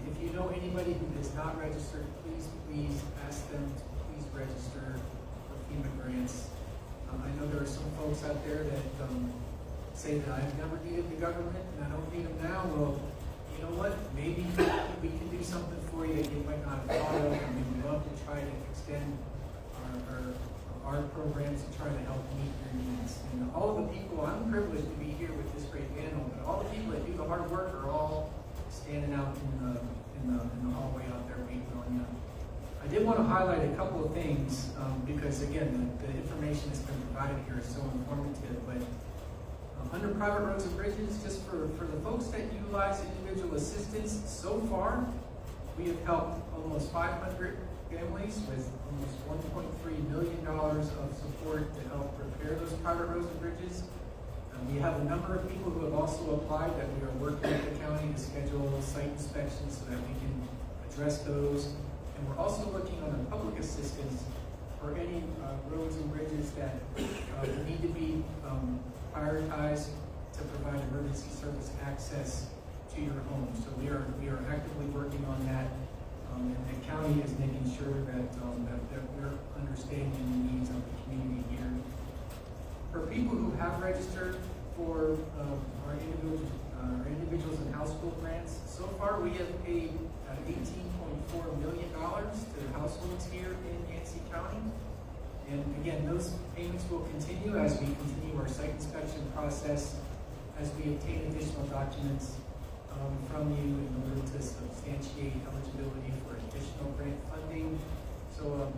if you know anybody who does not register, please ask them to please register for FEMA grants. I know there are some folks out there that say that I've never needed the government and I don't need them now. Well, you know what? Maybe we can do something for you that you might not have thought of, and we'd love to try to extend our programs to try to help meet your needs. And all of the people, I'm privileged to be here with this great panel, but all the people that do the hard work are all standing out in the hallway out there waiting on you. I did want to highlight a couple of things because, again, the information that's been provided here is so informative. But under private roads and bridges, just for the folks that utilize individual assistance, so far we have helped almost 500 families with almost $1.3 million of support to help repair those private roads and bridges. We have a number of people who have also applied that we are working with the county to schedule site inspections so that we can address those. And we're also looking on the public assistance for any roads and bridges that need to be prioritized to provide emergency service access to your home. So we are actively working on that. And the county is making sure that we're understanding the needs of the community here. For people who have registered for our individuals and household grants, so far we have paid $18.4 million to households here in Yancey County. And again, those payments will continue as we continue our site inspection process, as we obtain additional documents from you in order to substantiate eligibility for additional grant funding. So,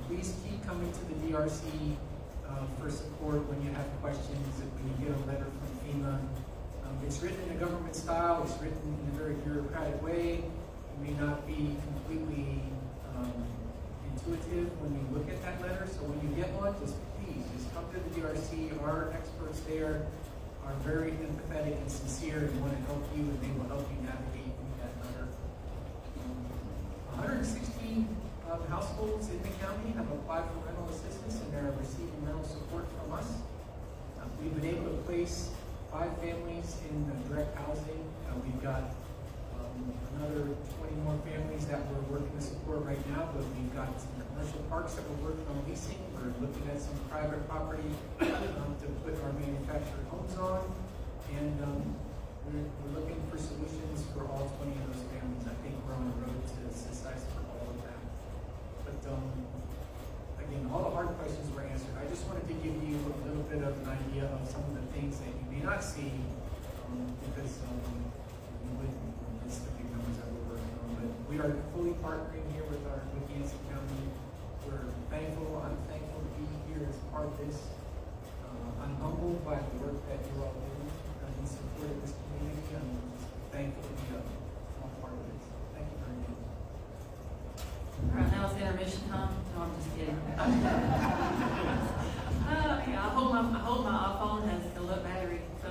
please keep coming to the DRC for support when you have questions, and when you get a letter from FEMA. It's written in a government style, it's written in a very bureaucratic way. It may not be completely intuitive when you look at that letter, so when you get one, just come to the DRC. Our experts there are very empathetic and sincere and want to help you, and they will help you navigate through that letter. 116 households in the county have applied for rental assistance, and they're receiving rental support from us. We've been able to place 5 families in direct housing. We've got another 20 more families that we're working to support right now, but we've got some commercial parks that we're working on leasing. We're looking at some private property to put our manufactured homes on. And we're looking for solutions for all 20 of those families. I think we're on the road to success for all of that. But again, all the hard questions were answered. I just wanted to give you a little bit of an idea of some of the things that you may not see because you wouldn't miss the big numbers that we're working on. But we are fully partnering here with Yancey County. We're thankful. I'm thankful to be here as part of this. I'm humbled by the work that you're all doing in support of this community. I'm just thankful to be a small part of this. Thank you very much. All right, now it's intermission time. No, I'm just kidding. Yeah, I hope my phone has still up battery. So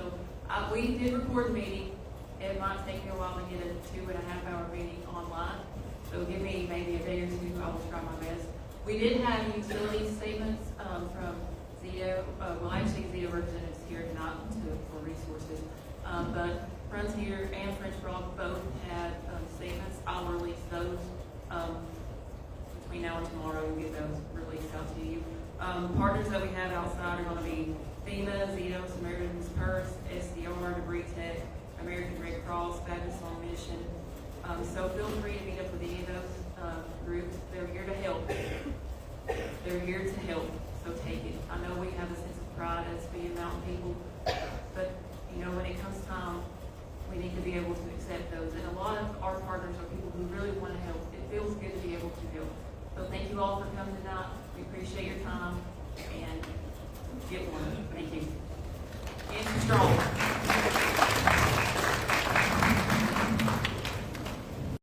we did record the meeting. It might take me a while to get a 2.5-hour meeting online. So give me maybe a day or two. I will try my best. We did have utility statements from Zito. Well, actually, Zito representatives here tonight for resources. But Frontier and French Rock both had statements. I'll release those between now and tomorrow. We'll get those released out to you. Partners that we have outside are going to be FEMA, Zito, Samaritan's Purse, SDR, Debris Tech, American Red Cross, Baptist on Mission. So feel free to meet up with any of those groups. They're here to help. They're here to help. So take it. I know we have a sense of pride as being mountain people, but when it comes time, we need to be able to accept those. And a lot of our partners are people who really want to help. It feels good to be able to help. So thank you all for coming tonight. We appreciate your time and get one. Thank you. And strong.